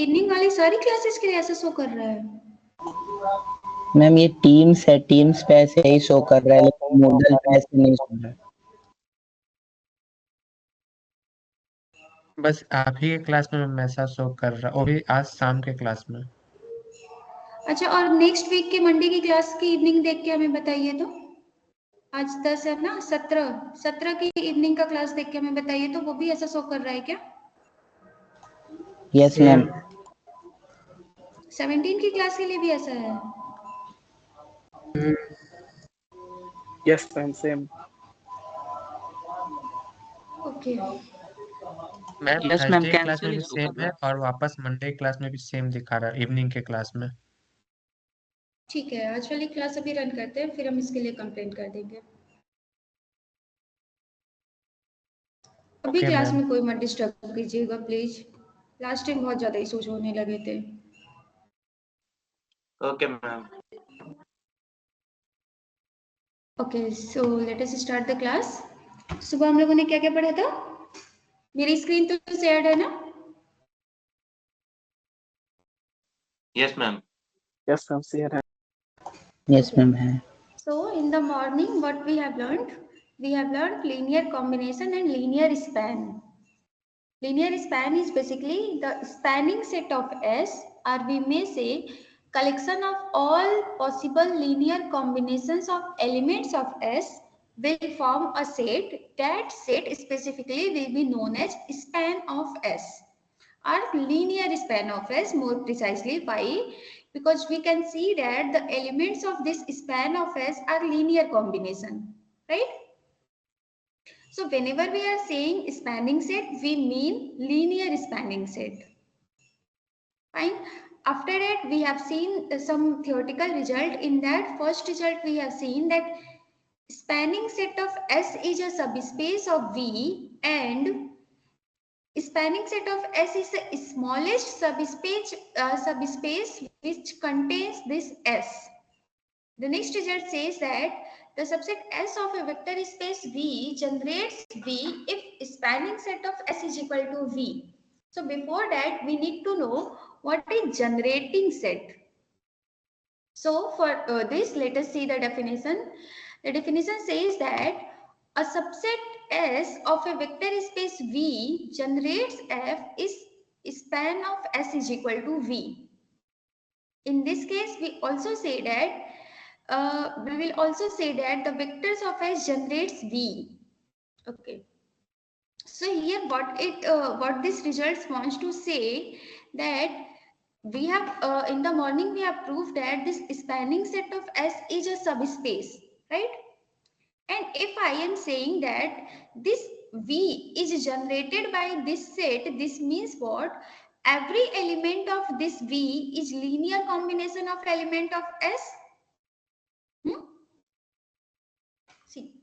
Evening वाली सारी classes के लिए ऐसा शो कर रहा है? मैम ये टीम्स है, टीम्स पे ऐसे ही शो कर रहा है, लेकिन मोडल पे ऐसे नहीं शो रहा है। बस आप ही के क्लास में मैम ऐसा शो कर रहा, वो भी आज शाम के क्लास में। अच्छा, और नेक्स्ट वीक के मंडे की क्लास की इवनिंग देख के हमें बताइए तो। आज 10 है ना, 17 की इवनिंग का क्लास देख के हमें बताइए तो, वो भी ऐसा शो कर रहा है क्या? Yes ma'am. 17 की क्लास के लिए भी ऐसा है? Yes ma'am, same. Okay ma'am yes ma'am, Thursday class में कैंसिल भी शो सेम कर है रहा और वापस मंडे क्लास में भी सेम दिखा रहा है इवनिंग के क्लास में। ठीक है, आज वाली क्लास अभी रन करते हैं, फिर हम इसके लिए कंप्लेंट कर देंगे। अभी ओके क्लास मैम। में कोई मत डिस्टर्ब कीजिएगा प्लीज। लास्ट टाइम बहुत ज्यादा इश्यूज होने लगे थे। Okay ma'am. Okay, so let us start the class. सुबह हम लोगों ने क्या क्या पढ़ा था? मेरी स्क्रीन तो शेयर्ड है ना? Yes ma'am. Yes ma'am, share है। यस मैम है। So in the morning what we have learned? We have learned linear combination and linear span. Linear span is basically the spanning set of S, or we may say collection of all possible linear combinations of elements of S will form a set. That set specifically will be known as span of S, or linear span of S more precisely. Why? Because we can see that the elements of this span of S are linear combination, right? So whenever we are saying spanning set, we mean linear spanning set. Fine. After that, we have seen some theoretical result. In that first result, we have seen that spanning set of S is a subspace of V, and spanning set of S is the smallest subspace which contains this S. The next result says that the subset S of a vector space V generates V if spanning set of S is equal to V. So before that, we need to know what is generating set. So for this, let us see the definition. The definition says that a subset S of a vector space V generates F is span of S is equal to V. In this case, we also say that we will also say that the vectors of S generates V. Okay. So here what this results wants to say that we have in the morning we have proved that this spanning set of S is a subspace, right? And if I am saying that this V is generated by this set, this means what? Every element of this V is linear combination of element of S. See,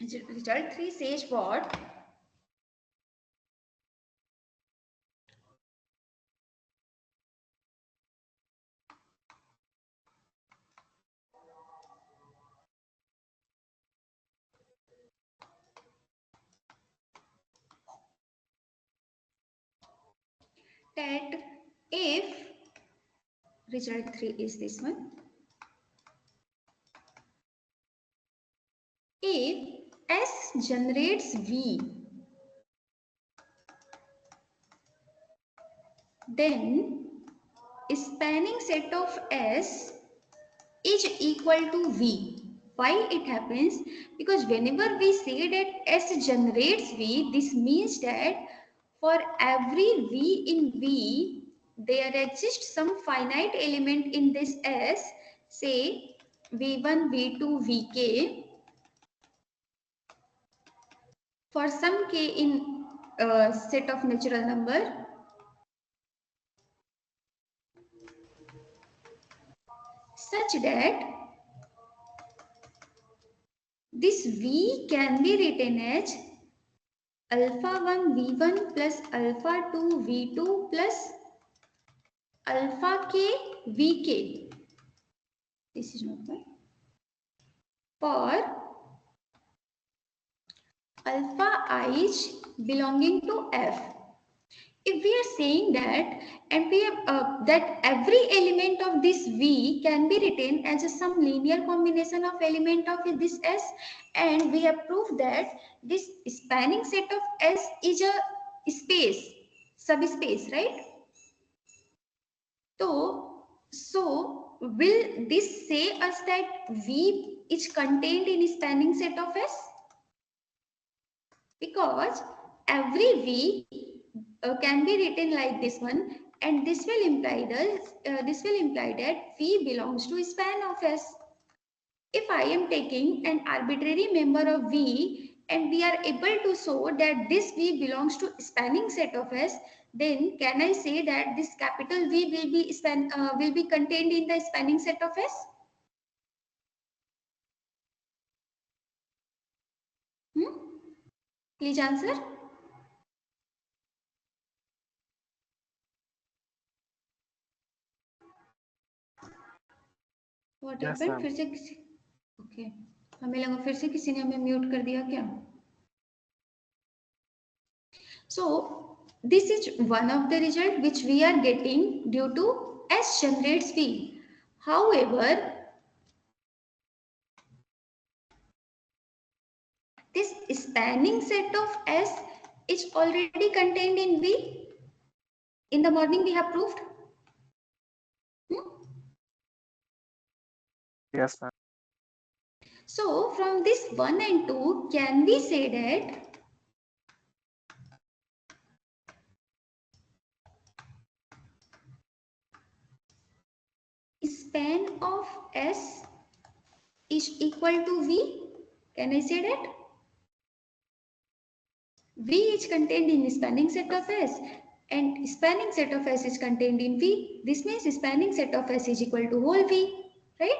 result 3 says what? That if result 3 is this one, if S generates V, then spanning set of S is equal to V. Why it happens? Because whenever we say that S generates V, this means that for every V in V, there exists some finite element in this S, say V1, V2, Vk, for some k in a set of natural number, such that this V can be written as alpha 1 V1 plus alpha 2 V2 plus alpha k Vk. This is not one. For alpha i's belonging to F. if we are saying that, and we have that every element of this V can be written as some linear combination of element of this S, and we have proved that this spanning set of S is a space, subspace, right? So will this say us that V is contained in spanning set of S? Because every V can be written like this one, and this will imply that V belongs to span of S. If I am taking an arbitrary member of V and we are able to show that this V belongs to spanning set of S, then can I say that this capital V will be contained in the spanning set of S? Please answer. What happened? फिर से किसी okay हमें लगा फिर से किसी ने हमें म्यूट कर दिया क्या? So this is one of the result which we are getting due to S generates V. However, this spanning set of S is already contained in V. In the morning we have proved. Yes, ma'am. So from this 1 and 2, can we say that span of S is equal to V? Can I say that? V is contained in spanning set of S and spanning set of S is contained in V. This means spanning set of S is equal to whole V, right?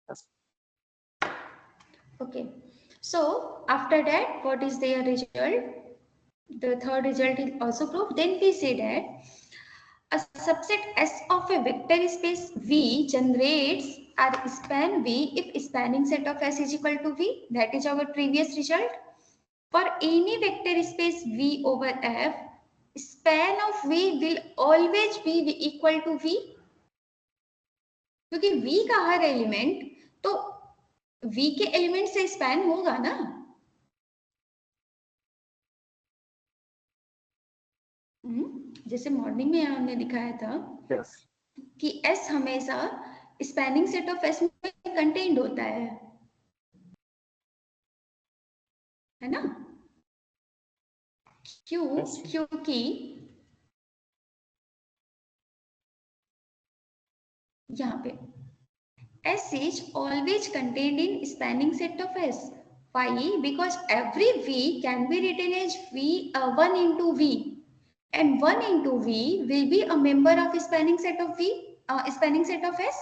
Yes. Okay. So after that, what is their result? The third result is also proved. Then we say that a subset S of a vector space V generates our span V if spanning set of S is equal to V. That is our previous result. For any vector space V over F, span of V will always be equal to V. क्योंकि V का हर element तो V के element से span होगा ना. जैसे morning में हमने दिखाया था Yes. कि S हमेशा स्पैनिंग सेट ऑफ S में कंटेन्ड होता है ना? क्यों? Yes. क्योंकि यहाँ पे S is always contained in spanning set of S. Why? Because every V can be written as 1 into V, and 1 into V will be a member of spanning set of spanning set of S.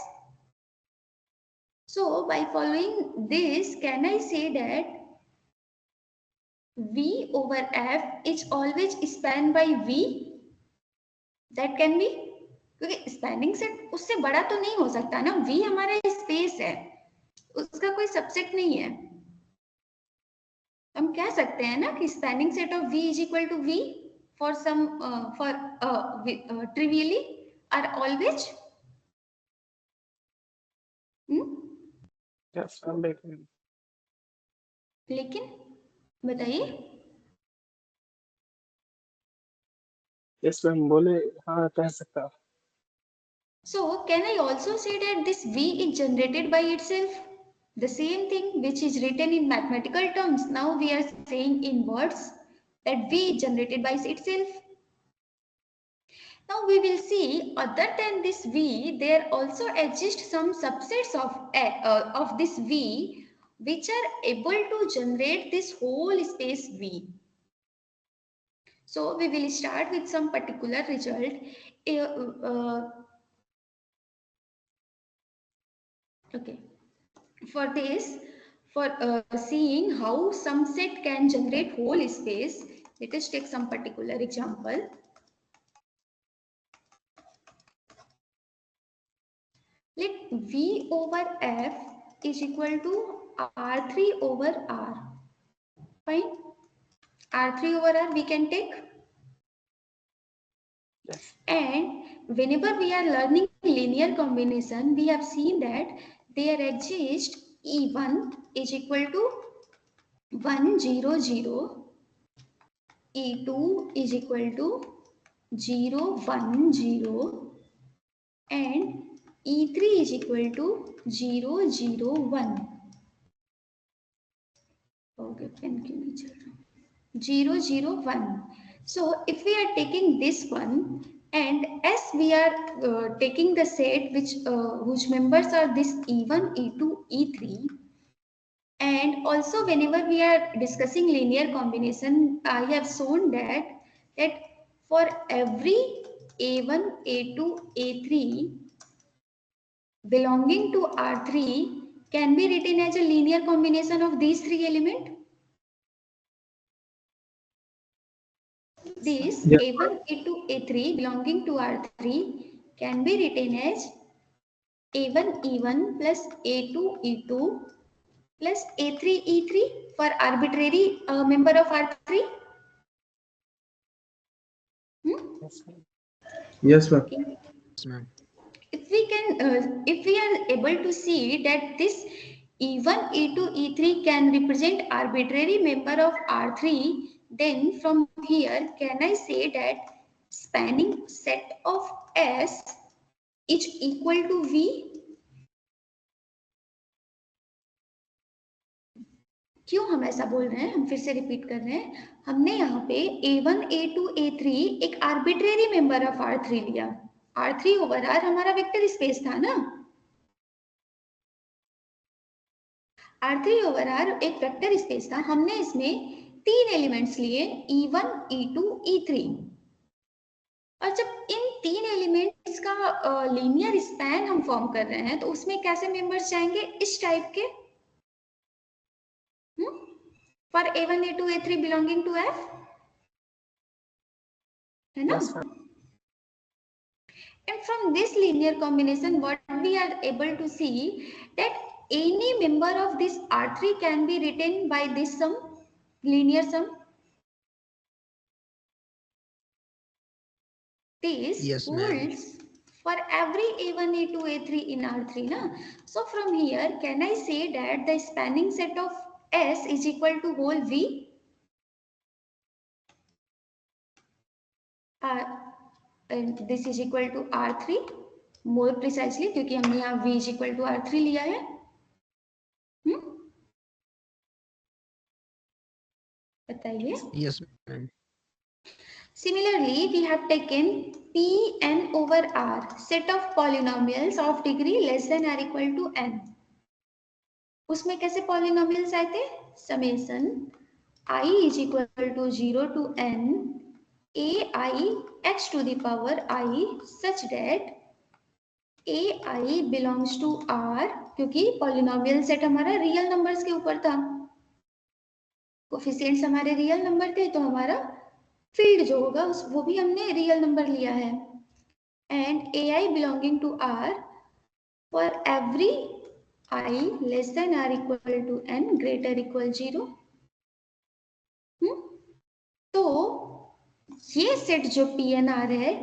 So by following this, can I say that V over F is always spanned by V? That can be, क्योंकि spanning set उससे बड़ा तो नहीं हो सकता ना. V हमारा space है, उसका कोई सबसेट नहीं है. हम कह सकते हैं ना कि spanning set of V is equal to V for some for trivially are always. Yes, ma'am. लेकिन बताइए. Yes, ma'am. बोले हाँ कह सकता. So can I also say that this V is generated by itself? The same thing which is written in mathematical terms, now we are saying in words that V is generated by itself. Now we will see other than this V, there also exist some subsets of this V which are able to generate this whole space V. So we will start with some particular result. Okay. For this, for seeing how some set can generate whole space, let us take some particular example. Let V over F is equal to R3 over R. Fine. R3 over R we can take. And whenever we are learning linear combination, we have seen that there exists E1 is equal to 1 0 0, E2 is equal to 0 1 0, and E3 is equal to 0 0 1. Okay, pen क्यों नहीं चल रहा? 0 0 1. So if we are taking this one, and as we are taking the set whose members are this E1 E2 E3, and also whenever we are discussing linear combination, I have shown that for every A1 A2 A3 belonging to R3 can be written as a linear combination of these three elements. This Yeah. A1, A2, A3 belonging to R3 can be written as A1, E1 plus A2, E2 plus A3, E3 for arbitrary member of R3. Yes, ma'am. Okay. Yes, ma'am. If we are able to see that this E1, E2, E3 can represent arbitrary member of R3, then from here can I say that spanning set of S is equal to V? क्यों हम ऐसा बोल रहे हैं? हम फिर से repeat कर रहे हैं. हमने यहाँ पे A1, A2, A3 एक आर्बिट्रेरी मेंबर ऑफ R3 लिया. R3 ओवर R हमारा वेक्टर स्पेस था ना. R3 ओवर R एक वेक्टर स्पेस था. हमने इसमें तीन एलिमेंट्स लिए E1, E2, E3. और जब इन तीन एलिमेंट्स का लीनियर स्पैन हम फॉर्म कर रहे हैं तो उसमें कैसे मेंबर्स जाएंगे? इस टाइप के. For A1, A2, A3 belonging to F, है ना? Yes, ma'am. And from this linear combination, what we are able to see that any member of this R3 can be written by this sum, linear sum. This Yes, ma'am. holds for every A1, A2, A3 in R3, na? So from here, can I say that the spanning set of S is equal to whole V? And this is equal to R3 more precisely क्योंकि हमने यहाँ V is equal to R3 लिया है. बताइए. Yes, ma'am. Similarly, we have taken Pn over R, set of polynomials of degree less than or equal to n. उसमें कैसे polynomials आए थे? Summation I is equal to 0 to n ai x to the power I such that ai belongs to R, क्योंकि polynomial set हमारा real numbers के ऊपर था. Coefficients हमारे रियल नंबर थे तो हमारा फील्ड जो होगा वो भी हमने रियल नंबर लिया है. And a i belonging to R for every i less than or equal to n greater equal 0. तो ये सेट जो पी एन आर है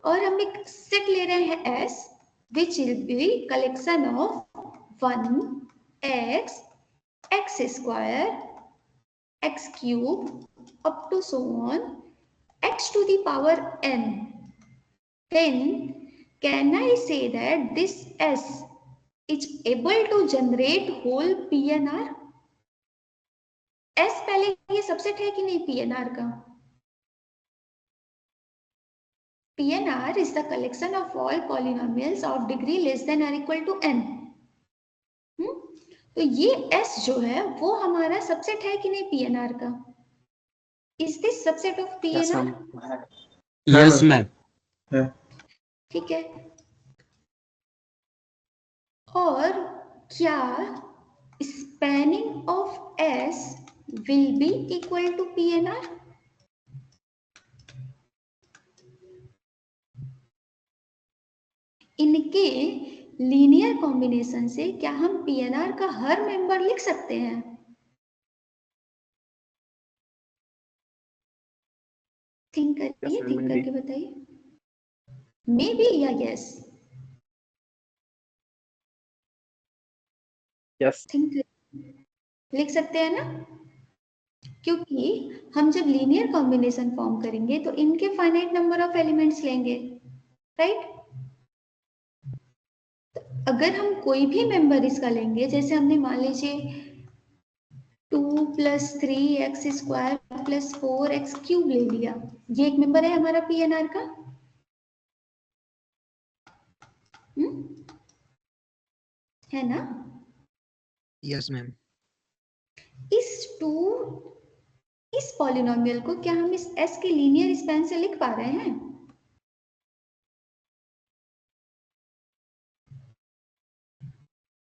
और हम एक सेट ले रहे हैं S which will be collection of 1 x x square x cube up to so on x to the power n, then can I say that this S is able to generate whole PNR? S पहले ये subset है कि नहीं PNR का? PNR is the collection of all polynomials of degree less than or equal to n. तो ये S जो है वो हमारा सबसेट है कि नहीं PNR का? Is this subset of PNR? Yes, ma'am. ठीक है. और क्या spanning of S will be equal to PNR? इनके लीनियर कॉम्बिनेशन से क्या हम PNR का हर मेंबर लिख सकते हैं? थिंक करिए, थिंक करके बताइए. मे बी या यस? यस। थिंक लिख सकते हैं ना, क्योंकि हम जब लीनियर कॉम्बिनेशन फॉर्म करेंगे तो इनके फाइनाइट नंबर ऑफ एलिमेंट्स लेंगे, राइट? अगर हम कोई भी मेंबर इसका लेंगे, जैसे हमने मान लीजिए 2 + 3x² + 4x³ ले लिया, ये एक मेंबर है हमारा PNR का। है ना? Yes ma'am. इस पॉलिनोमियल को क्या हम इस S के लीनियर स्पैन से लिख पा रहे हैं?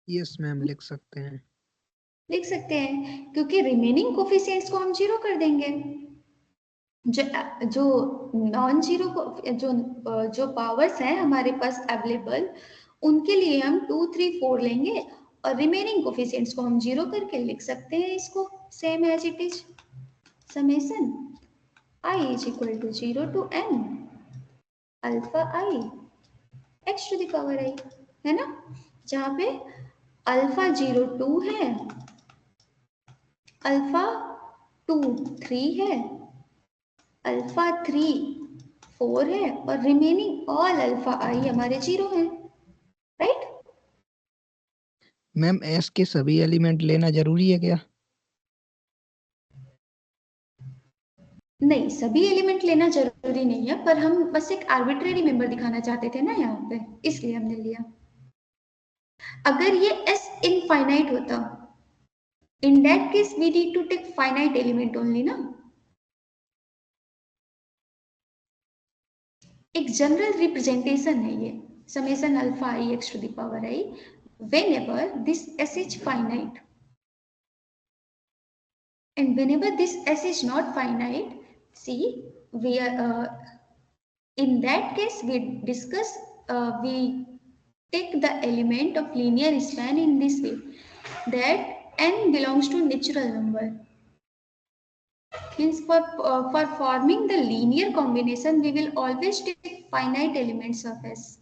यस मैम, लिख सकते हैं। लिख सकते हैं, क्योंकि रिमेनिंग कोफिशिएंट्स को हम 0 कर देंगे। जो नॉन जीरो को जो पावर्स हैं हमारे पास अवेलेबल, उनके लिए हम 2, 3, 4 लेंगे और रिमेनिंग कोफिशिएंट्स को हम 0 करके लिख सकते हैं इसको same as it is, summation I = 0 to n अल्फा I x to the power I, है ना? जहाँ पे अल्फा 0 2 है, अल्फा 2 3 है, अल्फा 3 4 है और रिमेनिंग ऑल अल्फा I हमारे 0 हैं, राइट? मैम एस के सभी एलिमेंट लेना जरूरी है क्या? नहीं, सभी एलिमेंट लेना जरूरी नहीं है, पर हम बस एक आर्बिट्रेरी मेंबर दिखाना चाहते थे ना यहाँ पे, इसलिए हमने लिया। अगर ये S इनफाइनाइट होता, in that case we need to take finite element only ना। एक जनरल रिप्रेजेंटेशन है ये, summation alpha I x to the power I whenever this S is finite, and whenever this S is not finite, see we are in that case we discuss we take the element of linear span in this way, that n belongs to natural number. Means for forming the linear combination, we will always take finite elements of S.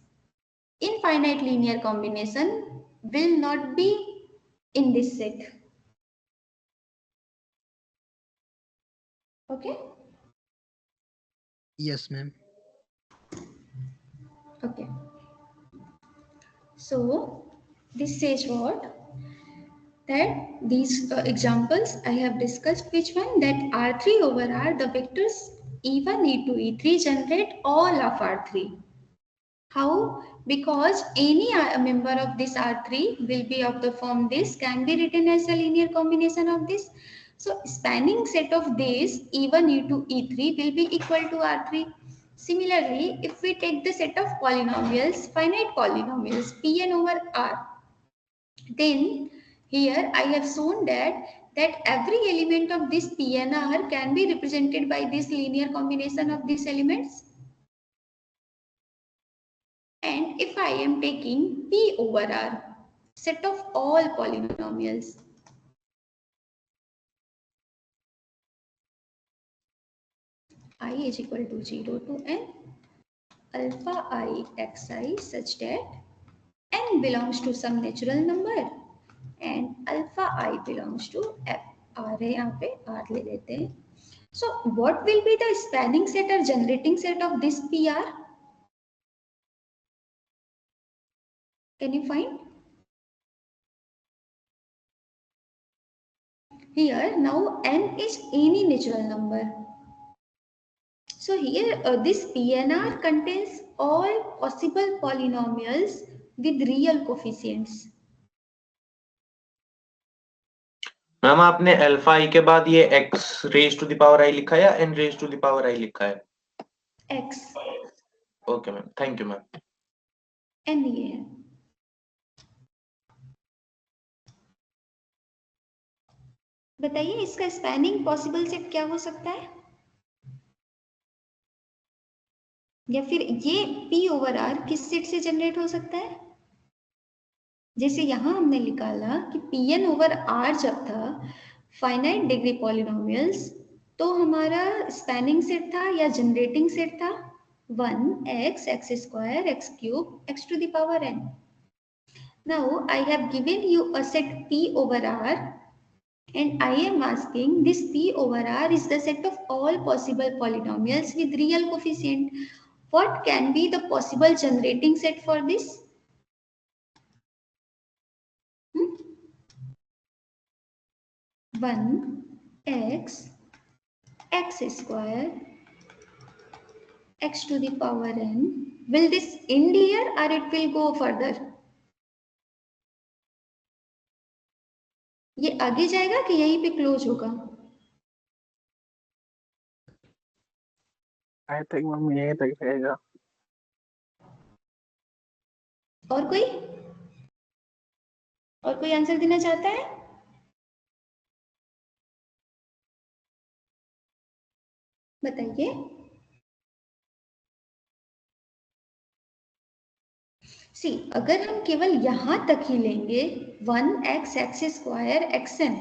Infinite linear combination will not be in this set. Okay? Yes, ma'am. Okay. So this says what? That these examples I have discussed, which one? That R3 over R, the vectors E1, E2, E3 generate all of R3. How? Because any member of this R3 will be of the form this, can be written as a linear combination of this. So spanning set of this E1, E2, E3 will be equal to R3. Similarly, if we take the set of polynomials, finite polynomials Pn over R, then here I have shown that every element of this PNR can be represented by this linear combination of these elements. And if I am taking P over R, set of all polynomials, I is equal to 0 to n, alpha I xi such that n belongs to some natural number and alpha I belongs to f. R है यहाँ पे, R ले लेते हैं. So what will be the spanning set or generating set of this PR? Can you find? Here now n is any natural number. So here this PNR contains all possible polynomials with real coefficients. Ma'am आपने alpha I के बाद ये x raise to the power I लिखा है या n raise to the power I लिखा है? X. Okay ma'am, thank you ma'am. n ये है. बताइए इसका स्पैनिंग पॉसिबल सेट क्या हो सकता है, या फिर ये P ओवर R किस सेट से जनरेट हो सकता है? जैसे यहां हमने निकाला कि Pn ओवर R जब था फाइनाइट डिग्री पॉलिनोमियल्स, तो हमारा स्पैनिंग सेट था या जनरेटिंग सेट था? 1x, x square, x cube, x to the power n. Now I have given you a set P over R, and I am asking this P over R is the set of all possible polynomials with real coefficient. What can be the possible generating set for this? 1x, x square, x to the power n. Will this end here or it will go further? ये आगे जाएगा कि यहीं पे close होगा? I think ma'am यहीं तक रहेगा। और कोई आंसर देना चाहता है? बताइए। सी, अगर हम केवल यहां तक ही लेंगे 1x, x स्क्वायर, xn,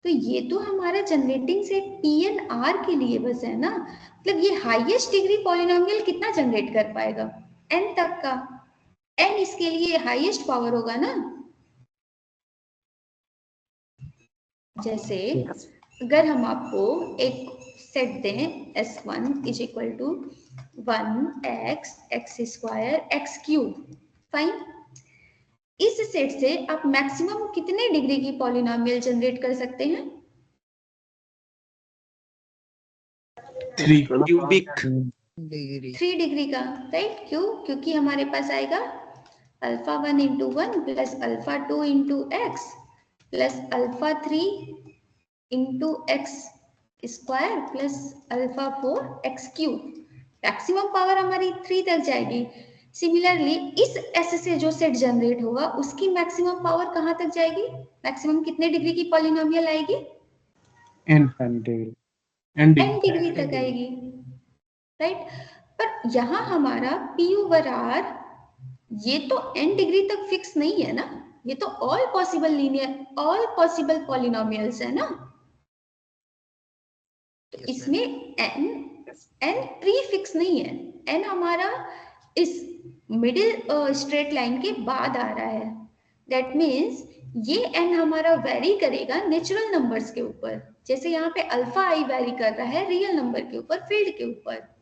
तो ये तो हमारा जनरेटिंग सेट Pn R के लिए बस है ना। मतलब ये हाईएस्ट डिग्री पॉलिनोमियल कितना जनरेट कर पाएगा? n तक का। n इसके लिए हाईएस्ट पावर होगा ना। जैसे अगर हम आपको एक सेट दें S1 is equal to 1x, x square, x cube, fine. इस सेट से आप मैक्सिमम कितने डिग्री की पॉलिनोमियल जनरेट कर सकते हैं? 3 क्यूबिक। 3 डिग्री का, राइट? क्यों? क्योंकि हमारे पास आएगा alpha 1 into 1 plus alpha 2 into x plus alpha 3 into x square plus alpha 4 x cube. Maximum power हमारी 3 तक जाएगी। सिमिलरली इस एस से जो सेट जनरेट होगा उसकी मैक्सिमम पावर कहाँ तक जाएगी? मैक्सिमम कितने डिग्री की पॉलिनोमियल आएगी? n डिग्री तक आएगी, राइट? पर यहाँ हमारा P ओवर R ये तो n डिग्री तक फिक्स नहीं है ना। ये तो all possible linear, all possible polynomials है ना। तो इसमें n प्री फिक्स नहीं है। n हमारा इस मिडिल स्ट्रेट लाइन के बाद आ रहा है। दैट मीन्स ये n हमारा वेरी करेगा नेचुरल नंबर्स के ऊपर। जैसे यहाँ पे अल्फा i वेरी कर रहा है रियल नंबर के ऊपर, फील्ड के ऊपर।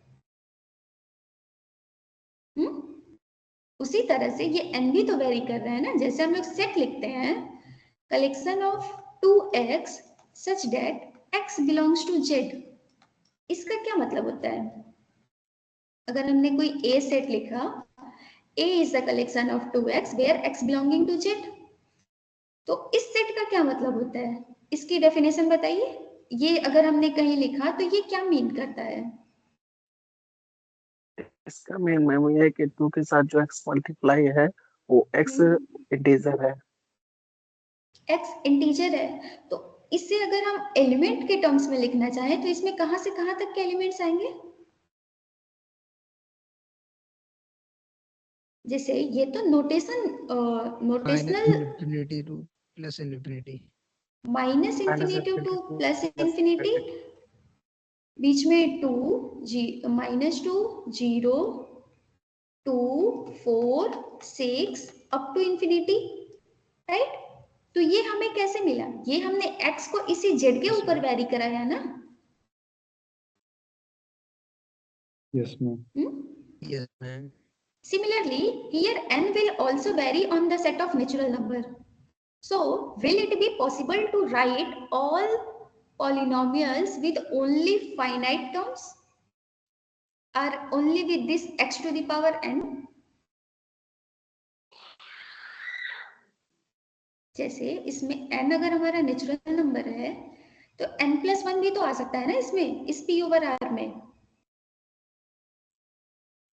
उसी तरह से ये n भी तो वेरी कर रहा है ना। जैसे हम लोग सेट लिखते हैं collection of 2x such that x belongs to z। इसका क्या मतलब होता है? अगर हमने कोई a सेट लिखा, a is the collection of 2x where x belonging to z, तो इस सेट का क्या मतलब होता है? इसकी डेफिनेशन बताइए। ये अगर हमने कहीं लिखा तो ये क्या मीन करता है? इसका मेन मैम ये है कि 2 के साथ जो x मल्टीप्लाई है वो x इंटीजर है। x इंटीजर है, तो इससे अगर हम एलिमेंट के टर्म्स में लिखना चाहें तो इसमें कहां से कहां तक के एलिमेंट्स आएंगे? जैसे ये तो notational infinity to plus infinity, minus infinity to plus infinity, बीच में 2 -2 0 2 4 6 अप टू इन्फिनिटी, राइट? तो ये हमें कैसे मिला? ये हमने x को इसी z के ऊपर वेरी कराया ना। yes ma'am yes ma'am. Similarly, here n will also vary on the set of natural number. So, will it be possible to write all polynomials with only finite terms or only with this x to the power n? जैसे इसमें n अगर हमारा natural number है तो n+1 भी तो आ सकता है ना इसमें, इस p ओवर r में।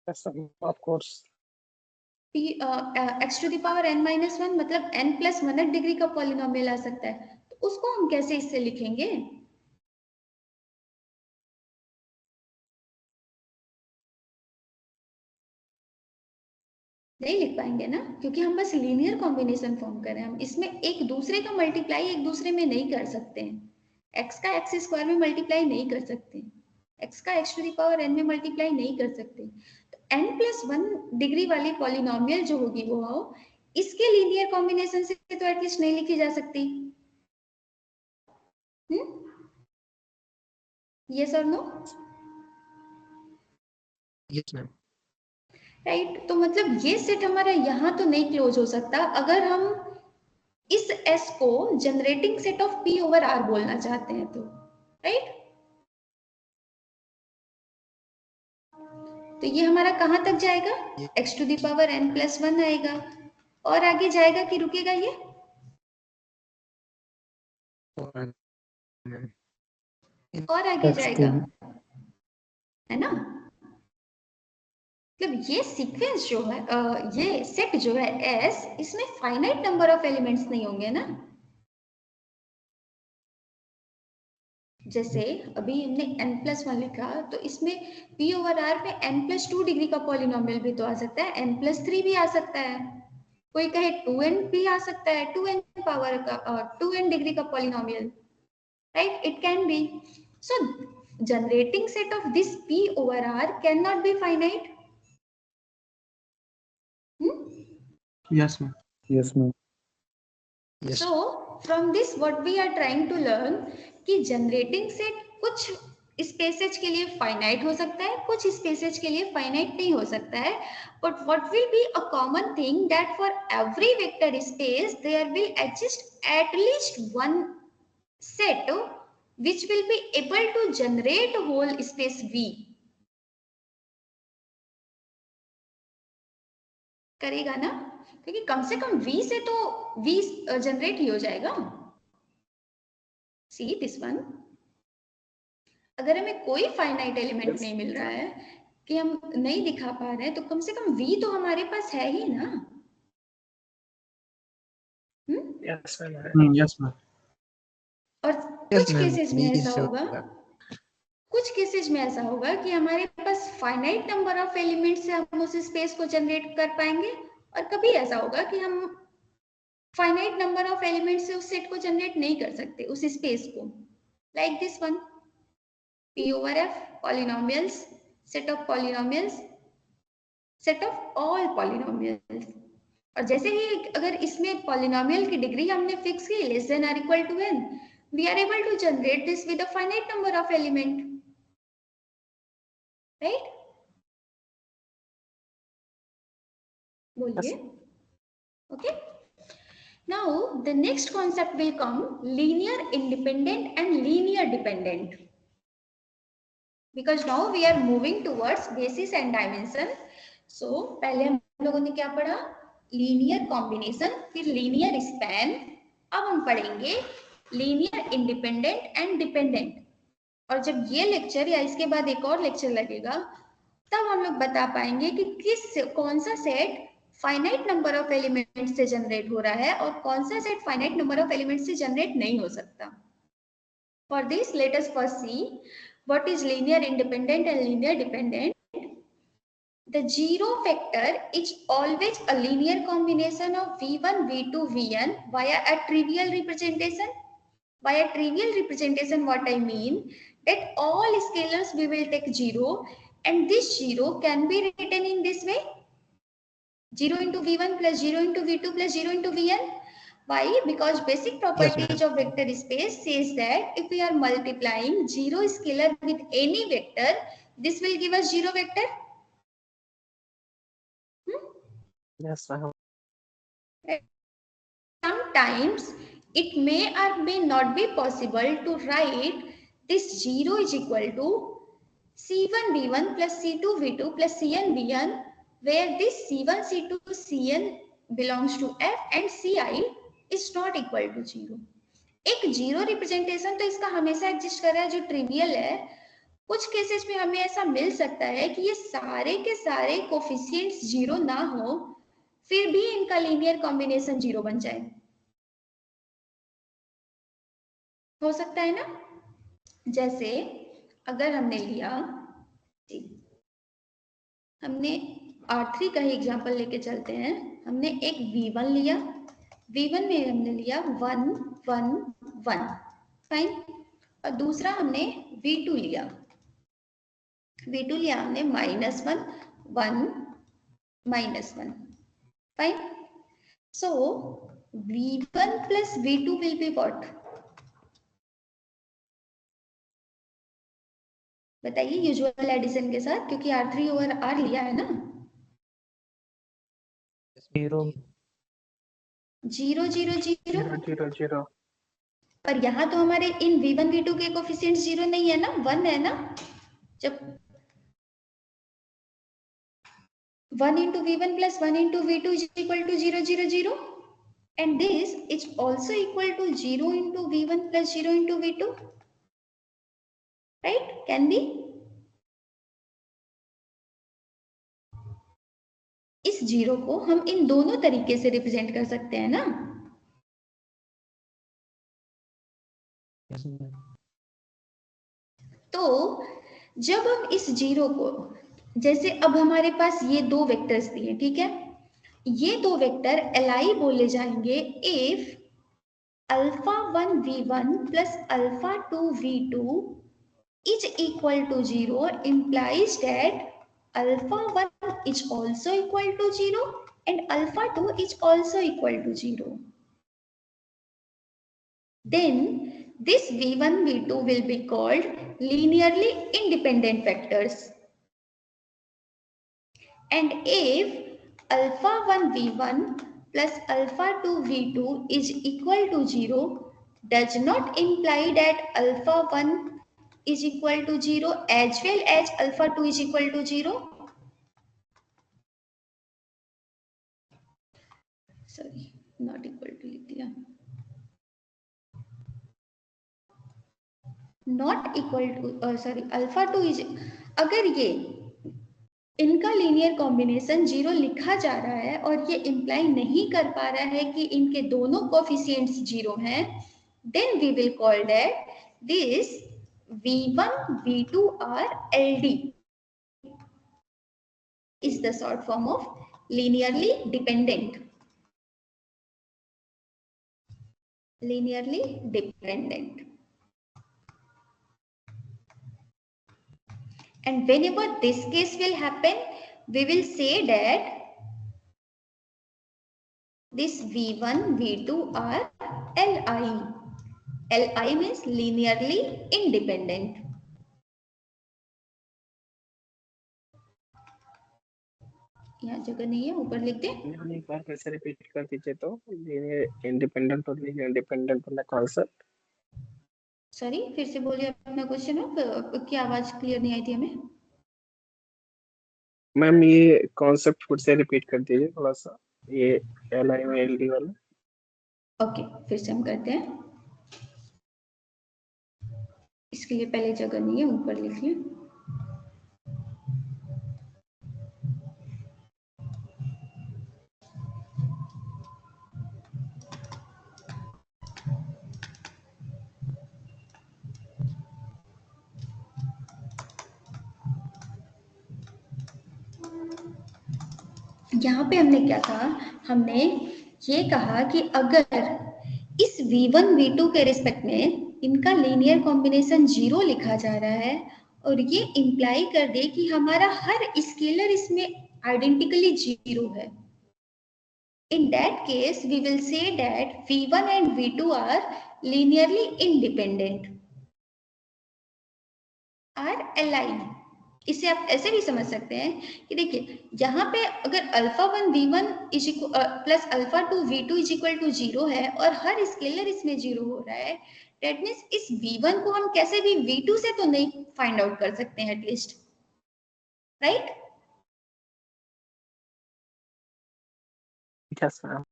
Of course x to the power n-1 मतलब n+1 डिग्री का पॉलिनोमियल आ सकता है। तो उसको हम कैसे इससे लिखेंगे? नहीं लिख पाएंगे ना, क्योंकि हम बस लीनियर कॉम्बिनेशन फॉर्म कर रहे हैं। हम इसमें एक दूसरे का मल्टीप्लाई एक दूसरे में नहीं कर सकते हैं। x का x स्क्वायर में मल्टीप्लाई नहीं कर सकते, x का x to the power n में मल्टीप्लाई नहीं कर सकते। तो n+1 डिग्री वाली पॉलिनोमियल जो होगी वो इसके लीनियर कॉम्बिनेशन से तो एटलीस्ट नहीं लिखी जा सकती। यस और नो? Yes ma'am. राइट, तो मतलब ये सेट हमारा यहाँ तो नहीं क्लोज हो सकता अगर हम इस S को generating set of P over R बोलना चाहते हैं तो, राइट? तो ये हमारा कहाँ तक जाएगा? x to the power n+1 आएगा और आगे जाएगा कि रुकेगा ये? और आगे जाएगा, है ना? मतलब ये सीक्वेंस जो है ये सेट जो है S, इसमें फाइनाइट नंबर ऑफ एलिमेंट्स नहीं होंगे ना। जैसे अभी हमने n+1 लिखा तो इसमें P ओवर R पे n+2 डिग्री का पॉलिनोमियल भी तो आ सकता है, n+3 भी आ सकता है, कोई कहे 2n भी आ सकता है, 2n पावर का 2n डिग्री का polynomial, right? It can be. So generating set of this P over R can not be finite. Yes, ma'am. Yes, ma'am. Yes. So from this what we are trying to learn कि generating set कुछ spaces के लिए finite हो सकता है, कुछ spaces के लिए फाइनाइट नहीं हो सकता है, but what will be a common thing that for every vector space there will exist at least one set which will be able to generate whole space V। करेगा ना, क्योंकि कम से कम V से तो V जनरेट ही हो जाएगा। See this one, अगर हमें कोई फाइनाइट एलिमेंट नहीं मिल रहा है कि हम नहीं दिखा पा रहे हैं तो कम से कम V तो हमारे पास है ही ना। Yes, ma'am. Yes, ma'am. और Yes, कुछ ma'am. केसेस में V ऐसा से होगा, कुछ केसेस में ऐसा होगा कि हमारे पास फाइनाइट नंबर ऑफ एलिमेंट से हम उस स्पेस को जनरेट कर पाएंगे, और कभी ऐसा होगा कि हम फाइनाइट नंबर ऑफ एलिमेंट से उस सेट को जनरेट नहीं कर सकते, उस स्पेस को। Like this one, P over F polynomials, set of polynomials, set of all polynomials। और जैसे ही अगर इसमें पॉलिनोमियल की डिग्री हमने फिक्स की less than or equal to n, we are able to generate this with a finite number of element, right? बोलिए। Okay, now the next concept will come linear independent and linear dependent, because now we are moving towards basis and dimension। So पहले हम लोगों ने क्या पढ़ा? Linear combination, फिर linear span, अब हम पढ़ेंगे लीनियर इंडिपेंडेंट एंड डिपेंडेंट। और जब ये लेक्चर या इसके बाद एक और लेक्चर लगेगा तब हम लोग बता पाएंगे कि कौन सा set finite number of element से जनरेट हो रहा है और कौन सा set finite number of element से जनरेट नहीं हो सकता। For this, let us first see what is linear independent and linear dependent. The zero vector is always a linear combination of v1, v2, vn via a trivial representation. By a trivial representation, what I mean that all scalars we will take 0, and this 0 can be written in this way: 0 into v1 plus 0 into v2 plus 0 into vn. Why? Because basic properties of vector space says that if we are multiplying 0 scalar with any vector, this will give us 0 vector. Yes, ma'am. Sometimes it may or may not be possible to write this 0 is equal to C1 V1 plus C2 V2 plus Cn Vn, where this C1 C2 Cn belongs to F and Ci is not equal to 0। एक zero representation तो इसका हमेशा exist कर रहा है जो trivial है। कुछ केसेस में हमें ऐसा मिल सकता है कि ये सारे के सारे कोफिशिएंट्स जीरो ना हो, फिर भी इनका लीनियर कॉम्बिनेशन जीरो बन जाए, हो सकता है ना। जैसे अगर हमने लिया, हमने R3 का ही एग्जांपल लेके चलते हैं। हमने एक V1 लिया, V1 में हमने लिया 1 1 1, फाइन, और दूसरा हमने V2 लिया, V2 लिया हमने -1 1 -1 fine. So V1 plus V2 will be what? बताइए यूजुअल एडिशन के साथ, क्योंकि R3 ओवर R लिया है ना। 0 0 0 0 0 0 0 पर यहाँ तो हमारे इन V1 V2 के कोफिशिएंट 0 नहीं है ना, 1 है ना। जब 1 into V1 plus 1 into V2 is equal to 0 0 0, and this is also equal to 0 into V1 plus 0 into V2, right? Can be. इस 0 को हम इन दोनों तरीके से रिप्रेजेंट कर सकते हैं ना। yes ma'am. तो जब हम इस 0 को, जैसे अब हमारे पास ये दो वेक्टर्स दिए, ठीक है, ये दो वेक्टर li बोले जाएंगे if α1 v1 plus α2 v2 is equal to 0 implies that α1 is also equal to 0 and α2 is also equal to 0. Then this v1 v2 will be called linearly independent vectors. And if α1 v1 plus α2 v2 is equal to 0, does not imply that α1 is equal to 0 as well as α2 is equal to 0. Sorry, not equal to लिख दिया, not equal to sorry α2 is, अगर ये इनका linear combination 0 लिखा जा रहा है और ये इंप्लाई नहीं कर पा रहा है कि इनके दोनों कोफिशिएंट्स 0 हैं, then we will call that this v1 v2 are LD, is the short form of linearly dependent. Linearly dependent. And whenever this case will happen, we will say that this v1 v2 are Li. Li means linearly independent. यहाँ जगह नहीं है, ऊपर लिख दे। एक बार फिर से repeat कर दीजिए तो लीनियर इंडिपेंडेंट और लीनियर इंडिपेंडेंट वाला कॉन्सेप्ट। सॉरी, फिर से बोलिए अपना क्वेश्चन, की आवाज क्लियर नहीं आई थी हमें। मैम ये कॉन्सेप्ट फिर से रिपीट कर दीजिए थोड़ा सा, ये LI और LD वाला। ओके, फिर से हम करते हैं। इसके लिए पहले जगह नहीं है, ऊपर लिख लें। यहाँ पे हमने क्या कहा, हमने ये कहा कि अगर इस v1 v2 के रिस्पेक्ट में इनका लीनियर कॉम्बिनेशन 0 लिखा जा रहा है और ये इंप्लाई कर दे कि हमारा हर स्केलर इसमें आइडेंटिकली 0 है, in that case we will say that v1 and v2 are linearly independent, are aligned. इसे आप ऐसे भी समझ सकते हैं कि देखिए यहाँ पे अगर α1 v1 is plus α2 v2 is equal to 0 है और हर स्केलर इसमें 0 हो रहा है, दैट मीन्स इस v1 को हम कैसे भी v2 से तो नहीं फाइंड आउट कर सकते हैं at least, right? Yes ma'am.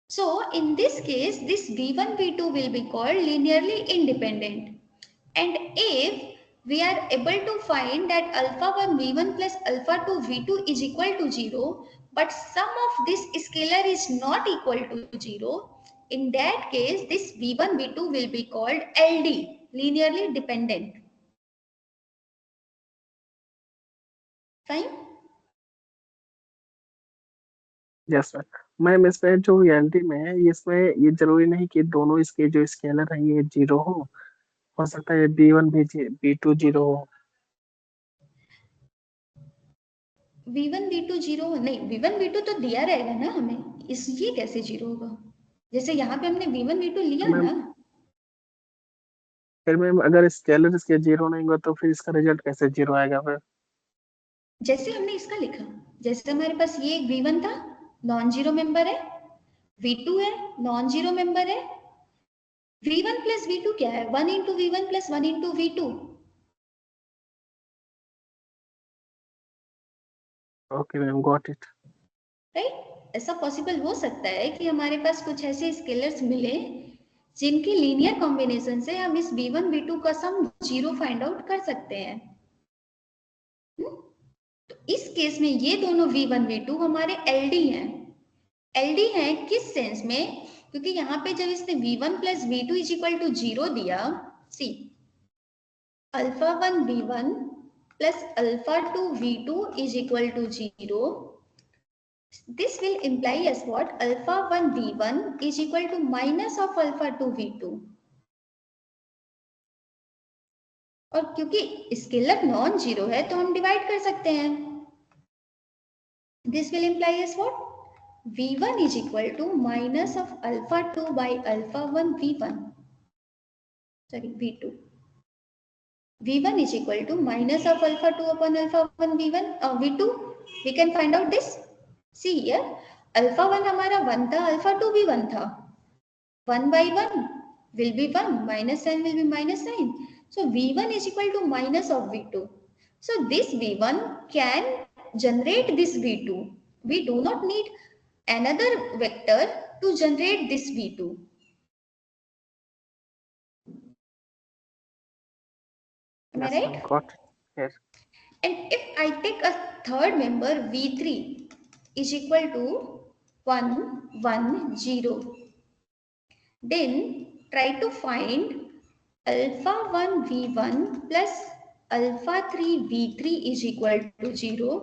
So in this case this v1 v2 will be called linearly independent, and if we are able to find that α1 v1 plus α2 v2 is equal to 0 but sum of this scalar is not equal to 0, in that case this v1 v2 will be called LD, linearly dependent. Fine? Yes ma'am इसमें जो reality में है, इसमें ये जरूरी नहीं कि दोनों इसके जो स्केलर हैं ये 0 हो सकता है b1 भी b2 0 हो। v1 v2 0 नहीं, v1 v2 तो दिया रहेगा ना हमें, इस ये कैसे 0 होगा? जैसे यहाँ पे हमने v1 v2 लिया मैम ना, फिर मैम अगर स्केलर इसके 0 नहीं होगा तो फिर इसका रिजल्ट कैसे 0 आएगा फिर? जैसे हमने इसका लिखा, जैसे हमारे पास ये v1 था, नॉन जीरो मेंबर है, v2 है, नॉन जीरो मेंबर है, v1 प्लस v2 क्या है? 1 into v1 plus 1 into v2। Okay ma'am, got it. Right, ऐसा पॉसिबल हो सकता है कि हमारे पास कुछ ऐसे स्केलर्स मिले जिनके लीनियर कॉम्बिनेशन से हम इस v1 v2 का सम 0 फाइंड आउट कर सकते हैं। तो इस केस में ये दोनों v1 v2 हमारे LD हैं। LD हैं किस सेंस में? क्योंकि यहाँ पे जब इसने v1 plus v2 is equal to 0 दिया, c alpha 1 v1 plus alpha 2 v2 is equal to 0, this will imply as what? Alpha 1 v1 is equal to minus of alpha 2 v2। और क्योंकि स्केलर नॉन जीरो है तो हम divide कर सकते हैं। This will imply as what? v1 is equal to minus of alpha 2 by alpha 1 v1, sorry v2। v1 is equal to minus of alpha 2 upon alpha 1 v1 v2। We can find out this। See here, alpha 1 हमारा 1 था, alpha 2 भी 1 था। 1 by 1 will be 1, minus sign will be minus sign. So v1 is equal to minus of v2. So this v1 can generate this v2. We do not need another vector to generate this v2. Am I yes ma'am, right? Got it. Yes. And if I take a third member v3 is equal to 1 1 0, then try to find alpha 1 v1 plus alpha 3 v3 is equal to 0.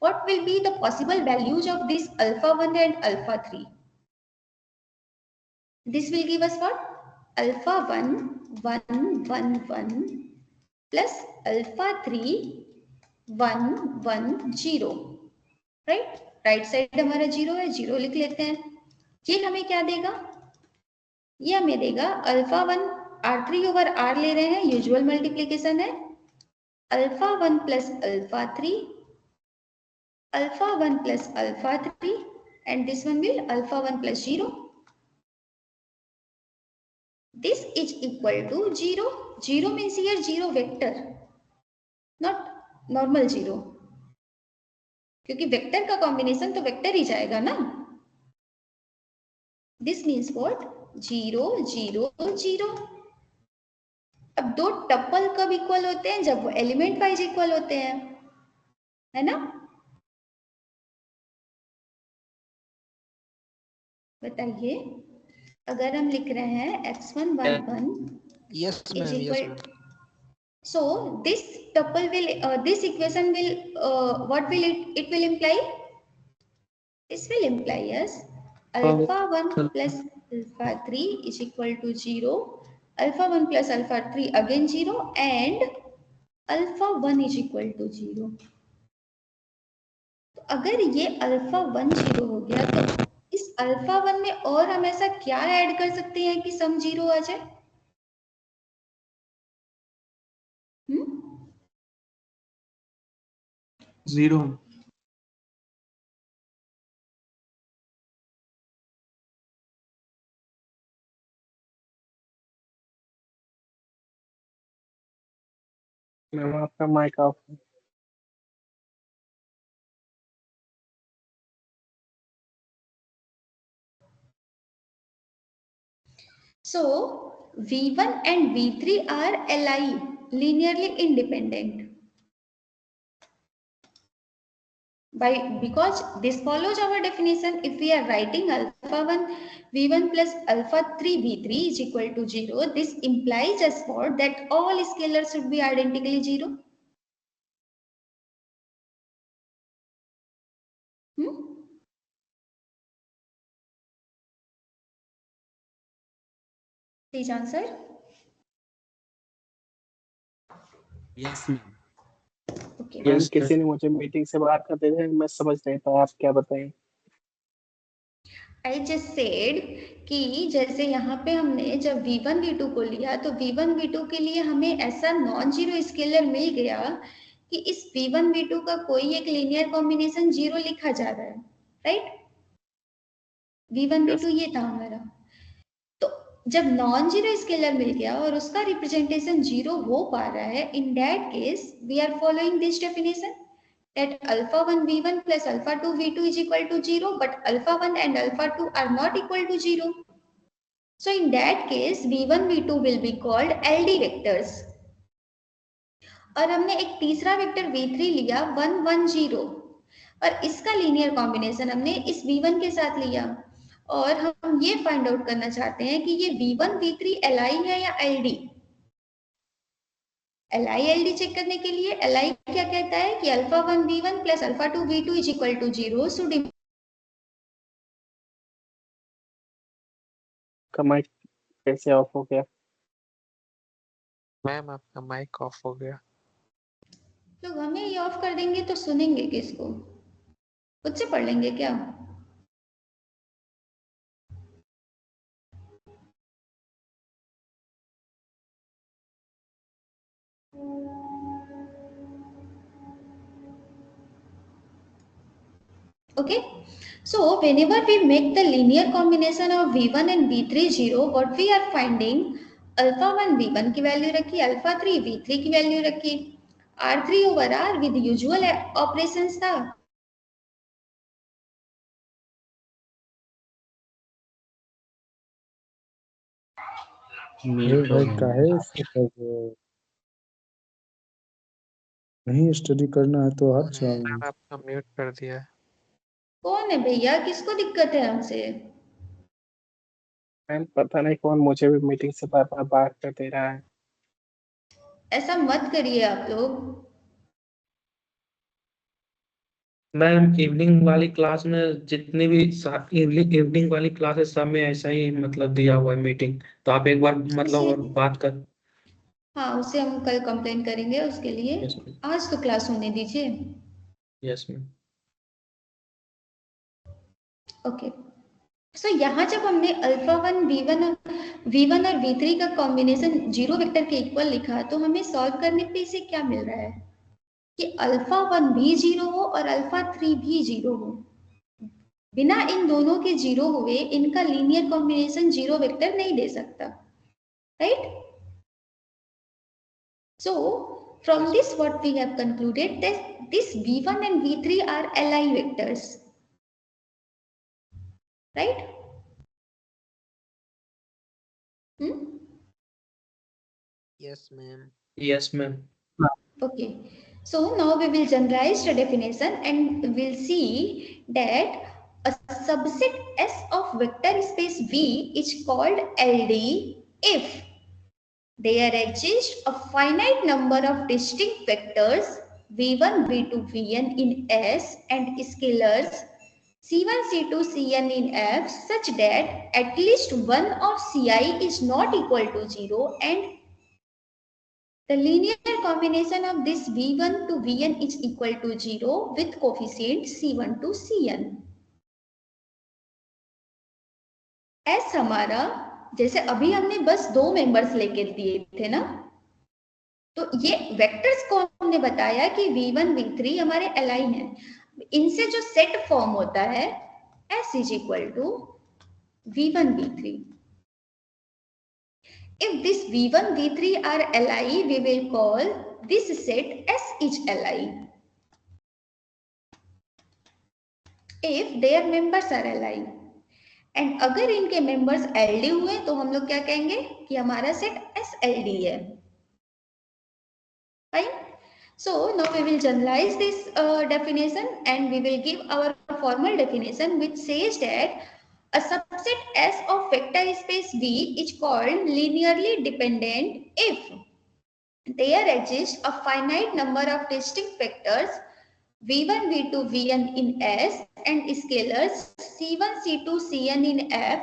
What will be the possible values of this alpha 1 and alpha 3? This will give us what? Alpha 1 1 1 1 plus alpha 3 1 1 0। Right, right side हमारा 0 है, 0 लिख लेते हैं। ये हमें क्या देगा? ये हमें देगा अल्फा 1 R3 ओवर R ले रहे हैं, यूजुअल मल्टीप्लीकेशन है, alpha 1 plus alpha 3, alpha 1 plus alpha 3 and this one will alpha 1 plus 0. This is equal to 0. 0 means here 0 vector, not normal 0, क्योंकि वेक्टर का कॉम्बिनेशन तो वेक्टर ही जाएगा ना। This means what? 0 0 0। अब दो टपल कब इक्वल होते हैं? जब वो एलिमेंट वाइज इक्वल होते हैं, है ना? बताइए, अगर हम लिख रहे हैं x1 y1 yes is ma'am, yes equal, ma'am. so this tuple will this equation will what will it will imply? This will imply as alpha 1 plus alpha 3 is equal to 0, alpha 1 plus alpha 3 again 0 and alpha 1 is equal to 0। तो अगर ये alpha 1 0 हो गया तो इस alpha 1 में और हम ऐसा क्या ऐड कर सकते हैं कि सम 0 आ जाए? जीरो। मैम आपका माइक ऑफ है। So v1 and v3 are li, linearly independent, because this follows our definition. If we are writing alpha 1 v1 plus alpha 3 v3 is equal to 0, this implies as what? That all scalars should be identically 0. Please answer. Yes, ma'am. Okay. Ma'am Yes, किसी ने मुझे meeting से बाहर कर दिया, मैं समझ नहीं पाया, आप क्या बताएं। आई जस्ट सेड कि जैसे यहाँ पे हमने जब v1 v2 को लिया तो v1 v2 के लिए हमें ऐसा नॉन जीरो स्केलर मिल गया कि इस v1 v2 का कोई एक लीनियर कॉम्बिनेशन जीरो लिखा जा रहा है, राइट। v1 v2 ये था हमारा। तो जब नॉन जीरो स्केलर मिल गया और उसका रिप्रेजेंटेशन जीरो हो पा रहा है, in that case we are following this definition that alpha 1 v1 plus alpha 2 v2 is equal to 0, but alpha 1 and alpha 2 are not equal to 0. So in that case v1 v2 will be called LD vectors. और हमने एक तीसरा vector v3 लिया 1 1 0 और इसका linear combination हमने इस v1 के साथ लिया और हम ये फाइंड आउट करना चाहते हैं कि ये v1 v3 li है या LD। LI चेक करने के लिए LI क्या कहता है कि alpha 1 v1 plus alpha 2 v2 is equal to 0। So का माइक कैसे ऑफ हो गया? मैम आपका माइक ऑफ हो गया। लोग हमें ये ऑफ कर देंगे तो सुनेंगे किसको? खुद से पढ़ लेंगे क्या? Okay, so whenever we make the linear combination of v1 and v3 0, what we are finding, alpha 1 v1 की वैल्यू रखी, alpha 3 v3 की वैल्यू रखी, r3 over r with usual operations था। अरे भाई काहे ऐसे कर रहे हो? नहीं स्टडी करना है तो हट जाओ। मैम आपका म्यूट कर दिया है। कौन है भैया, किसको दिक्कत है हमसे? मैम पता नहीं कौन मुझे भी मीटिंग से बार बार बाहर कर दे रहा है। ऐसा मत करिए आप लोग। मैम इवनिंग वाली क्लास में जितनी भी इवनिंग वाली क्लास है सब में ऐसा ही मतलब दिया हुआ है मीटिंग, तो आप एक बार मतलब और बात कर। हाँ, उससे हम कल कंप्लेन करेंगे उसके लिए। Yes ma'am. आज तो क्लास होने दीजिए। Yes ma'am. ओके, सो यहाँ जब हमने अल्फा 1 v1 और v3 का कॉम्बिनेशन जीरो वेक्टर के इक्वल लिखा तो हमें सॉल्व करने पे इसे क्या मिल रहा है कि अल्फा 1 भी जीरो हो और अल्फा 3 भी जीरो हो। बिना इन दोनों के जीरो हुए इनका लीनियर कॉम्बिनेशन जीरो वेक्टर नहीं दे सकता, right. So from this what we have concluded that this v1 and v3 are Li vectors, right? Yes ma'am. Yes ma'am. Okay, so now we will generalize the definition and we'll see that a subset S of vector space V is called LD if there exists a finite number of distinct vectors v1, v2, vn in S and scalars c1, c2, cn in F such that at least one of ci is not equal to 0 and the linear combination of this v1 to vn is equal to 0 with coefficient c1 to cn. S हमारा जैसे अभी हमने बस दो members लेके दिए थे ना, तो ये वेक्टर्स को हमने बताया कि v1 v3 हमारे अलाइन है। इनसे जो सेट फॉर्म होता है S is equal to v1 v3। If this v1 v3 are li, we will call this set S is li. If their members are li and अगर इनके members LD हुए तो हम लोग क्या कहेंगे कि हमारा सेट SLD है। Fine. So now we will generalize this definition and we will give our formal definition which says that a subset S of vector space V is called linearly dependent if there exists a finite number of distinct vectors v1, v2, vn in S and scalars c1, c2, cn in F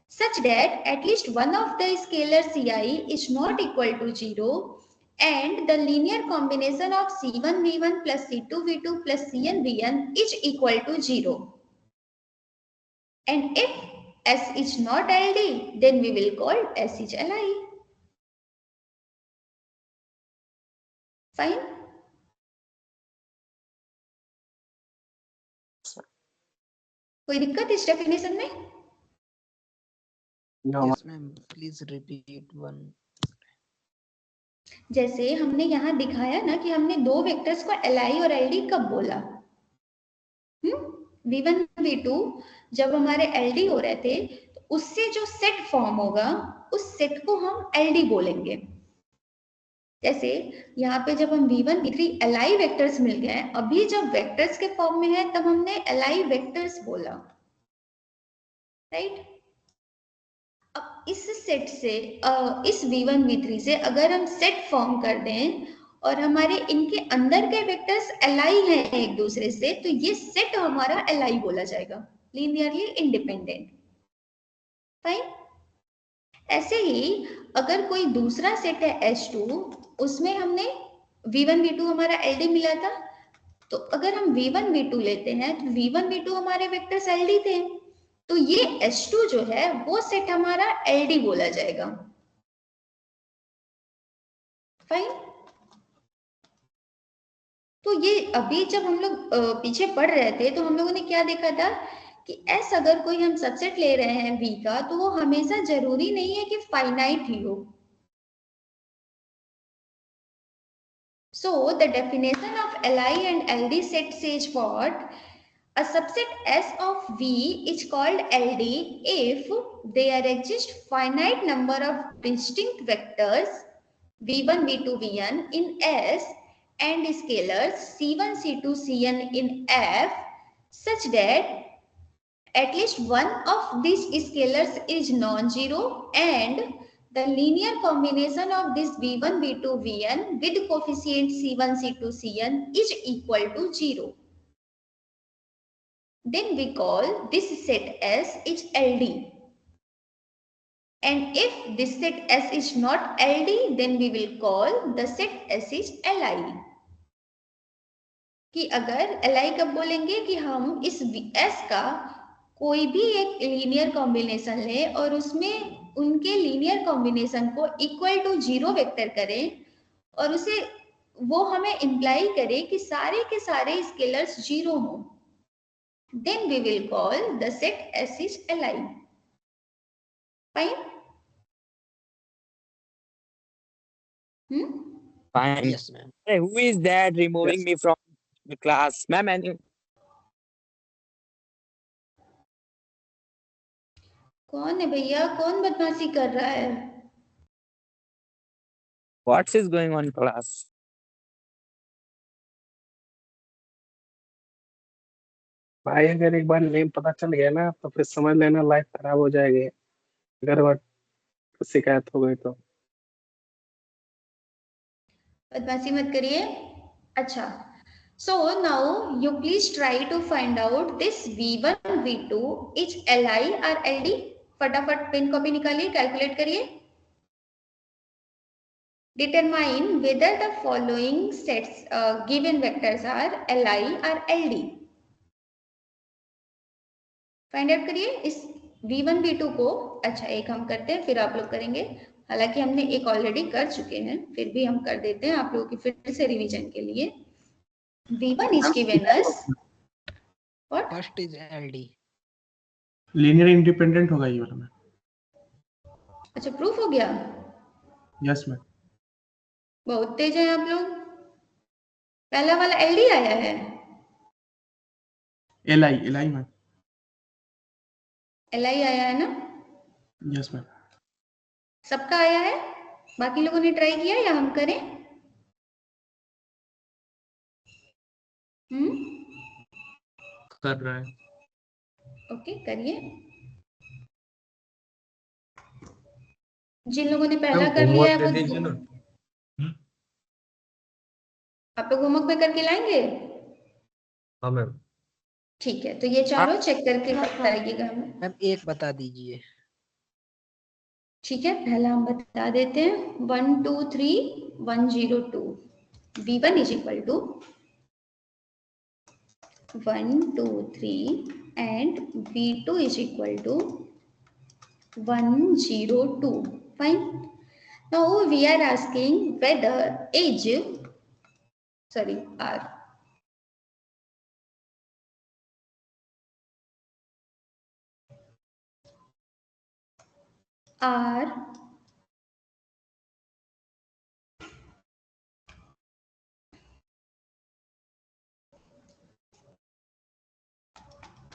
such that at least one of the scalar ci is not equal to 0 and the linear combination of C1V1 plus C2V2 plus CnVn is equal to 0. And if S is not LD, then we will call S is Li. Fine. कोई दिक्कत इस definition में? Yes, ma'am. Please repeat one. जैसे हमने यहाँ दिखाया ना कि हमने दो वेक्टर्स को Li और Ld कब बोला? V1 V2 जब हमारे LD हो रहे थे तो उससे जो सेट फॉर्म होगा उस सेट को हम LD बोलेंगे. जैसे यहाँ पे जब हम V1 V3 Li वेक्टर्स मिल गए, अभी जब वेक्टर्स के फॉर्म में है तब हमने Li वेक्टर्स बोला, राइट? अब इस सेट से इस V1 V3 से अगर हम सेट फॉर्म कर दें और हमारे इनके अंदर के वेक्टर्स Li हैं एक दूसरे से, तो ये सेट हमारा Li बोला जाएगा, लीनियरली इंडिपेंडेंट. फाइन. ऐसे ही अगर कोई दूसरा सेट है S2, उसमें हमने V1 V2 हमारा LD मिला था, तो अगर हम V1 V2 लेते हैं तो V1 V2 हमारे वेक्टर्स LD थे, तो ये S2 जो है वो सेट हमारा LD बोला जाएगा. फाइन. तो ये अभी जब हम लोग पीछे पढ़ रहे थे तो हम लोगों ने क्या देखा था कि S अगर कोई हम सबसेट ले रहे हैं V का, तो वो हमेशा जरूरी नहीं है कि फाइनाइट ही हो. So the definition of Li and LD set says what? A subset S of V is called LD if there exist finite number of distinct vectors V1, V2, Vn in S and scalars C1, C2, Cn in F such that at least one of these scalars is non-zero and the linear combination of this V1, V2, Vn with coefficient C1, C2, Cn is equal to 0. Then we call this set S is LD. And if this set S is not LD, then we will call the set S is Li. कि अगर Li कब बोलेंगे कि हम इस S का कोई भी एक लीनियर कॉम्बिनेशन ले और उसमें उनके लीनियर कॉम्बिनेशन को इक्वल टू 0 वेक्टर करें और उसे वो हमें इंप्लाई करे कि सारे के सारे स्केलर्स 0 हो, then we will call the set S is Li. Fine? Fine. Yes, ma'am. Hey, who is that removing me from the class? Ma'am, and कौन है भैया? कौन बदमाशी कर रहा है? what is going on in class? भाई अगर एक बार नेम पता चल गया ना तो फिर समझ लेना लाइफ खराब हो जाएगी, अगर वो शिकायत हो गई तो. बदमाशी मत करिए. अच्छा, so now you please try to find out this V1 V2 is Li or LD. फटाफट पेन कॉपी निकालिए, कैलकुलेट करिए. Determine whether the following sets given vectors are Li or LD. Find out करिए इस V1 V2 को. अच्छा, एक हम करते हैं फिर आप लोग करेंगे, हालांकि हमने एक ऑलरेडी कर चुके हैं, फिर भी हम कर देते हैं आप लोगों की फिर से रिवीजन के लिए. V1 is given as what? First is LD. Linear independent होगा ये वाला में. अच्छा, प्रूफ हो गया. Yes ma'am. बहुत तेज है आप लोग. पहला वाला LD आया है. L I ma'am. Li आया है ना? Yes ma'am. सबका आया है? बाकी लोगों ने ट्राई किया या हम करें? कर रहा है. ओके, करिए. जिन लोगों ने पहला कर लिया है वो आप लोग होमवर्क में करके लाएंगे. हाँ मैम. ठीक है, तो ये चारों चेक करके बताइएगा हमें. मैम एक बता दीजिए. ठीक है, पहला हम बता देते हैं 1 2 3 102 v1 is equal to 1 2 3 and v2 is equal to 102. Fine. Now we are asking whether age, sorry, r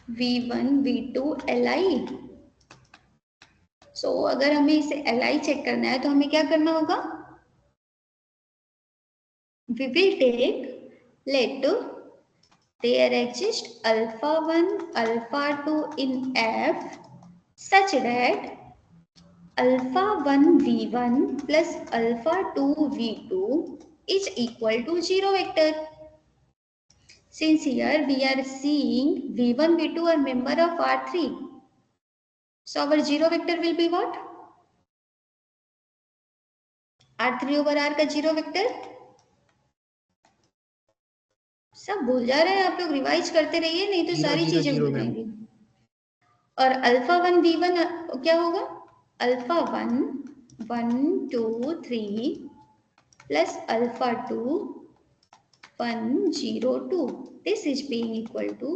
v1 v2 li. So अगर हमें इसे li चेक करना है तो हमें क्या करना होगा? We will take, let there exist alpha 1 alpha 2 in f such that alpha 1 v1 plus alpha 2 v2 is equal to 0 vector. Since here we are seeing v1 v2 are member of R3, so our 0 vector will be what? R3 over R का 0 vector. सब भूल जा रहे हैं आप लोग, revise करते रहिए नहीं तो सारी चीजें भूल जाएंगी. और अल्फा 1 v1 क्या होगा? Alpha 1 1 2 3 plus alpha 2 1 0 2. This is being equal to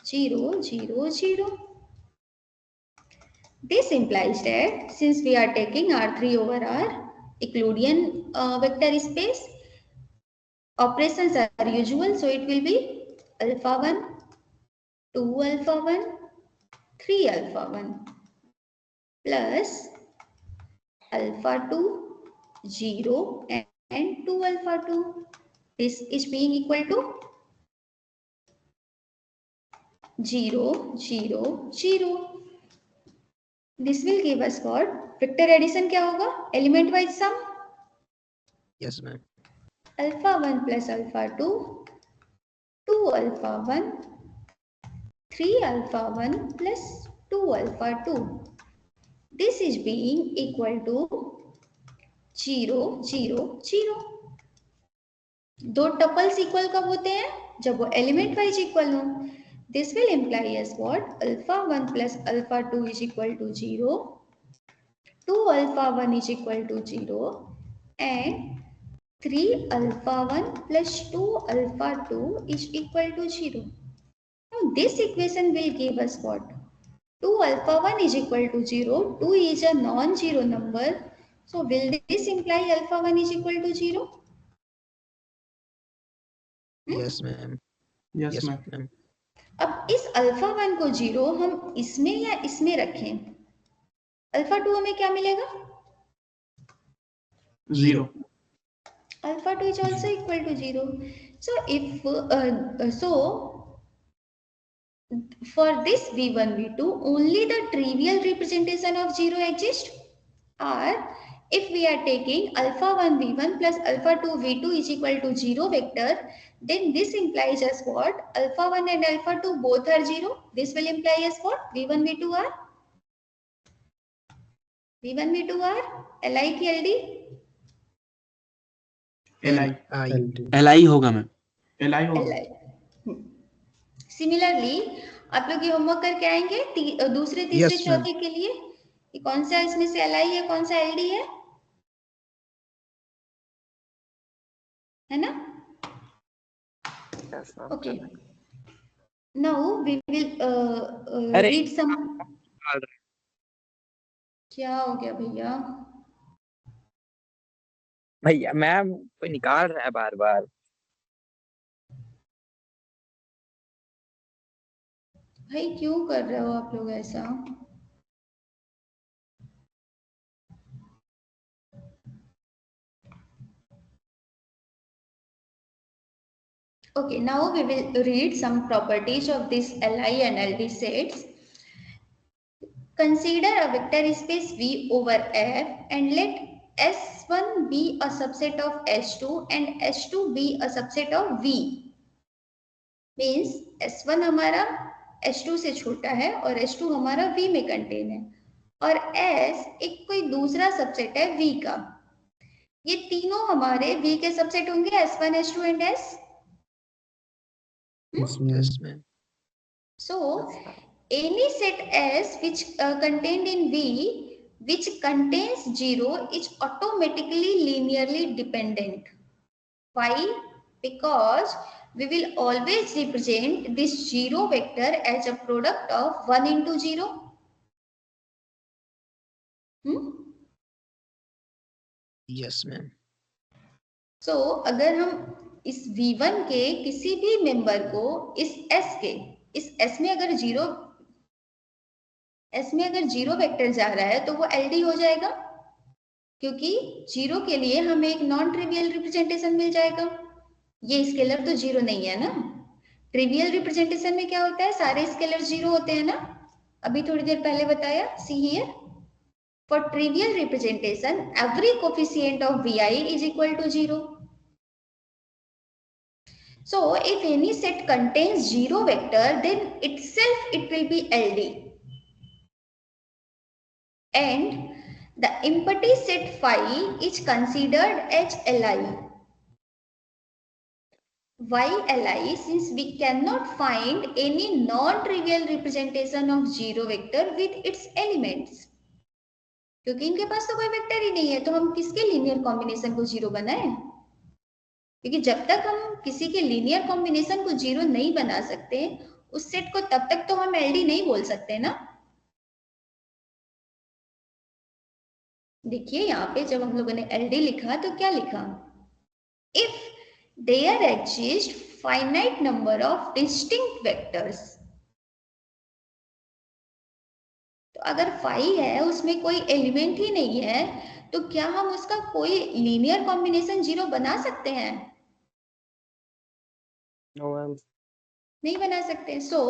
0 0 0. This implies that since we are taking R3 over R Euclidean vector space, operations are usual, so it will be alpha 1 2 alpha 1 3 alpha 1 plus alpha 2 0 and 2 alpha 2. This is being equal to 0 0 0. This will give us what? Vector addition क्या होगा? Element wise sum. Yes, ma'am. Alpha 1 plus alpha 2 2 alpha 1 3 alpha 1 plus 2 alpha 2. This is being equal to 0 0 0. दो tuples equal कब होते हैं? जब वो element wise equal हो. This will imply as what? Alpha 1 plus alpha 2 is equal to 0, 2 alpha 1 is equal to 0, and 3 alpha 1 plus 2 alpha 2 is equal to 0. Now this equation will give us what? 2 alpha 1 is equal to 0. 2 is a non-zero number. So will this imply alpha 1 is equal to 0? Yes, ma'am. Yes, ma'am. अब इस alpha 1 को 0 हम इसमें या इसमें रखें, alpha 2 हमें क्या मिलेगा? 0. Alpha 2 is also equal to 0. So if for this v1 v2 only the trivial representation of 0 exists, or if we are taking alpha 1 v1 plus alpha 2 v2 is equal to 0 vector, then this implies as what? Alpha 1 and alpha 2 both are 0. This will imply as what? v1 v2 are v1 v2 are li की ld LI होगा ma'am. li. Similarly आप लोग ये homework करके आएंगे दूसरे तीसरे Yes, ma'am. चौथे के लिए. ये कौन सा इसमें से li है, कौन सा ld है ना? Yes, ma'am. Okay. Now we will अरे read some. क्या हो गया भैया? भैया मैम कोई निकाल रहा है बार बार. भाई क्यों कर रहे हो आप लोग ऐसा? Okay, now we will read some properties of this Li and Ld sets. Consider a vector space V over F and let S1 be a subset of S2 and S2 be a subset of V. Means S1 हमारा S2 से छोटा है और S2 हमारा V में contain है. और S एक कोई दूसरा सबसेट है V का। ये तीनों हमारे V के सबसेट होंगे, S1, S2 and S। Yes, ma'am. Yes, ma'am. So any set S which contained in V which contains 0 is automatically linearly dependent. Why? Because we will always represent this 0 vector as a product of 1 into 0. Yes, ma'am. So अगर हम इस V1 के किसी भी member को इस S में अगर जीरो वेक्टर जा रहा है तो वो LD हो जाएगा, क्योंकि 0 के लिए हमें एक नॉन ट्रिवियल रिप्रेजेंटेशन मिल जाएगा। ये स्केलर तो 0 नहीं है ना। ट्रिवियल रिप्रेजेंटेशन में क्या होता है, सारे स्केलर 0 होते हैं ना, अभी थोड़ी देर पहले बताया। See here, for trivial representation every coefficient of Vi is equal to 0. So if any set contains 0 vector, then itself it will be LD. And the empty set phi is considered as Li. Why Li? Since we cannot find any non-trivial representation of 0 vector with its elements. क्योंकि इनके पास तो कोई vector ही नहीं है, तो हम किसके linear combination को 0 बनाएं? क्योंकि जब तक हम किसी के लीनियर कॉम्बिनेशन को 0 नहीं बना सकते, उस सेट को तब तक तो हम LD नहीं बोल सकते ना। देखिए यहाँ पे जब हम लोगों ने LD लिखा तो क्या लिखा, if there exist finite number of distinct vectors. तो अगर फाई है उसमें कोई एलिमेंट ही नहीं है, तो क्या हम उसका कोई लीनियर कॉम्बिनेशन 0 बना सकते हैं? No, ma'am. नहीं बना सकते। So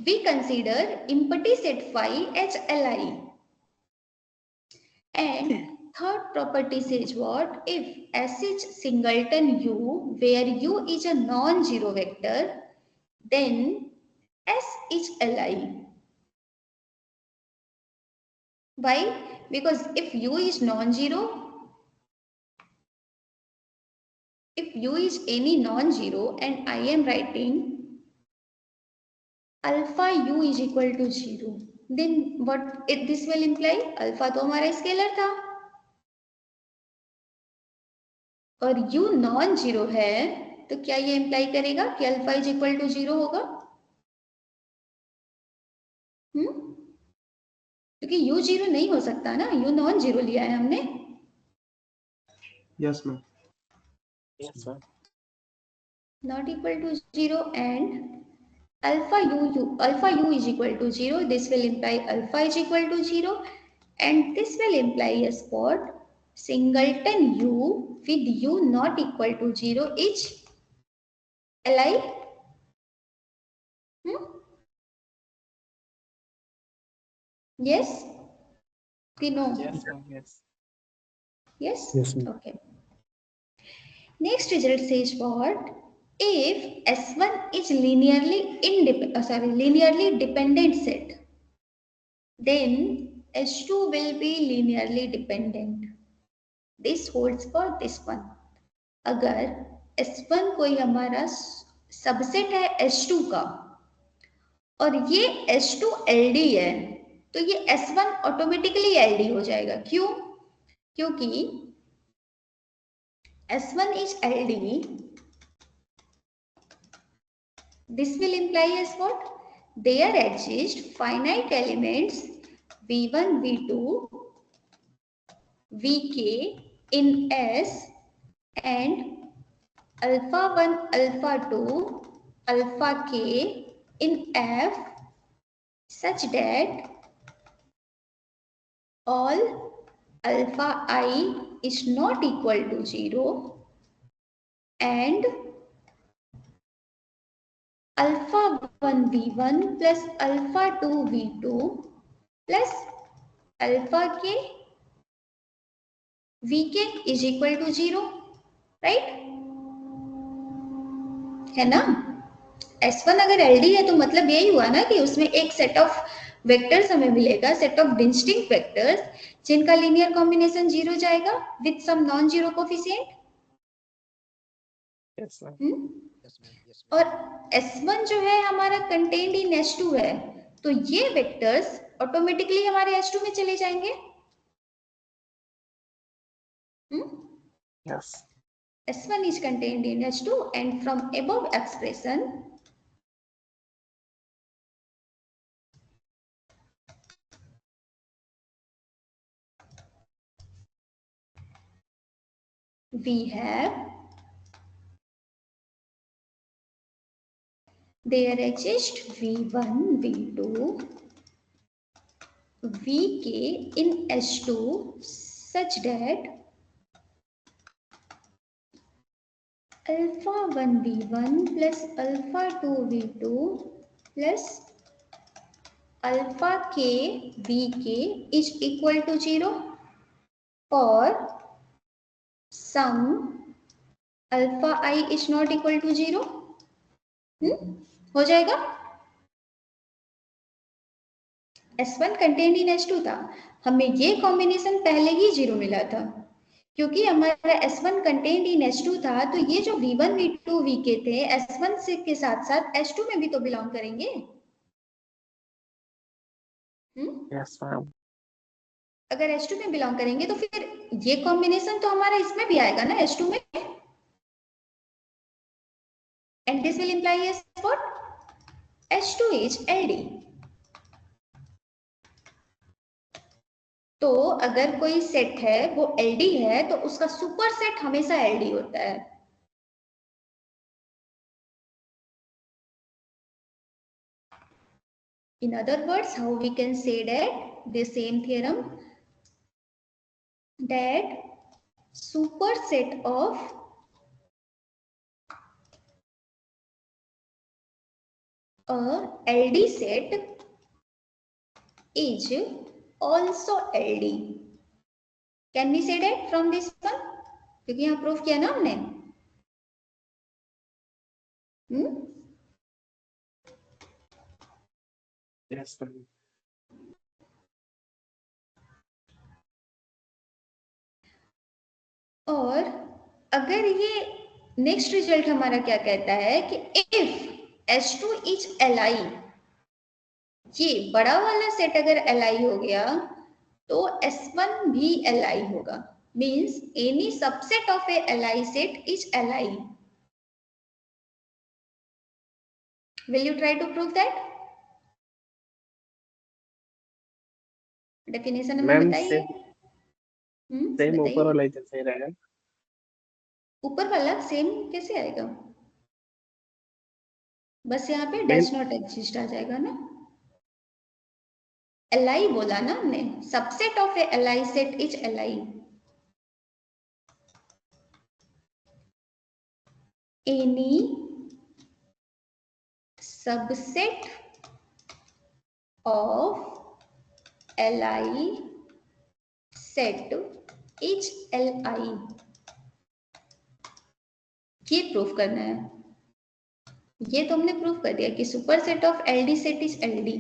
we consider empty set phi as Li. And third property says what? If S is singleton U, where U is a non-zero vector, then S is Li. Why? Because if U is non-zero, if U is any non-zero and I am writing alpha U is equal to 0, then what this will imply? Alpha तो हमारा scalar था और U non zero है, तो क्या ये imply करेगा कि अल्फा इज इक्वल टू 0 होगा? क्योंकि U 0 नहीं हो सकता ना, U नॉन जीरो लिया है हमने। Yes, ma'am. Yes, ma'am. Not equal to 0 and alpha U is equal to 0. This will imply alpha is equal to 0 and this will imply a spot singleton U with U not equal to 0 is Li. Yes? Okay, no? Yes, ma'am. Yes. Yes? Yes, ma'am. Okay. Next result says what? If S1 is linearly dependent set, then S2 will be linearly dependent. This holds for this one. अगर S1 कोई हमारा subset है S2 का और ये S2 LD है, तो ये S1 ऑटोमेटिकली LD हो जाएगा। क्यों? क्योंकि S1 is LD. This will imply as what? There exist finite elements V1, V2, Vk in S and alpha 1, alpha 2, alpha k in F such that all alpha I is not equal to 0 and alpha 1 V1 plus alpha 2 V2 plus alpha k Vk is equal to 0, right? है ना? S1 अगर LD है तो मतलब यही हुआ ना कि उसमें एक सेट ऑफ वेक्टर्स हमें मिलेगा सेट ऑफ डिस्टिंक्ट वेक्टर्स जिनका लीनियर कॉम्बिनेशन 0 जाएगा with some non zero coefficient. Yes ma'am. Yes, ma'am. Yes, ma'am. और S1 जो है हमारा कंटेन्ड इन S2 है, तो ये वेक्टर्स ऑटोमेटिकली हमारे S2 में चले जाएंगे। Yes S1 is contained in S2 and from above expression we have there exist V1, V2, Vk in S2 such that alpha 1 V1 plus alpha 2 V2 plus alpha k Vk is equal to 0 or sum alpha I is not equal to 0। हो जाएगा। S1 contained in S2 था, हमें ये combination पहले ही 0 मिला था क्योंकि हमारा S1 कंटेन्ड इन S2 था, तो ये जो V1, V2, Vk थे S1 से के साथ साथ S2 में भी तो बिलोंग करेंगे। Yes ma'am. अगर S2 में बिलोंग करेंगे तो फिर ये कॉम्बिनेशन तो हमारा इसमें भी आएगा ना S2 में, and this will imply as what S2 is LD। तो अगर कोई सेट है वो LD है तो उसका सुपर सेट हमेशा LD होता है। In other words, how we can say that the same theorem that superset of a LD set is also LD. Can we say that from this one? क्योंकि यहाँ proof किया ना हमने। Yes ma'am. और अगर ये नेक्स्ट रिजल्ट हमारा क्या कहता है कि इफ S2 इज Li, ये बड़ा वाला सेट अगर Li हो गया तो S1 भी Li होगा, means any subset of a Li set is Li। Will you try to prove that? Definition हमें मैम बताइए। सेम ऊपर बताइए। वाला ही तो सही रहेगा। ऊपर वाला सेम कैसे आएगा? बस यहाँ पे Main- डज नॉट एग्जिस्ट आ जाएगा ना। Li बोला ना हमने, subset of a Li set is Li। Any subset of Li set is Li, ये प्रूफ करना है। ये तो हमने प्रूफ कर दिया कि superset of LD set is LD।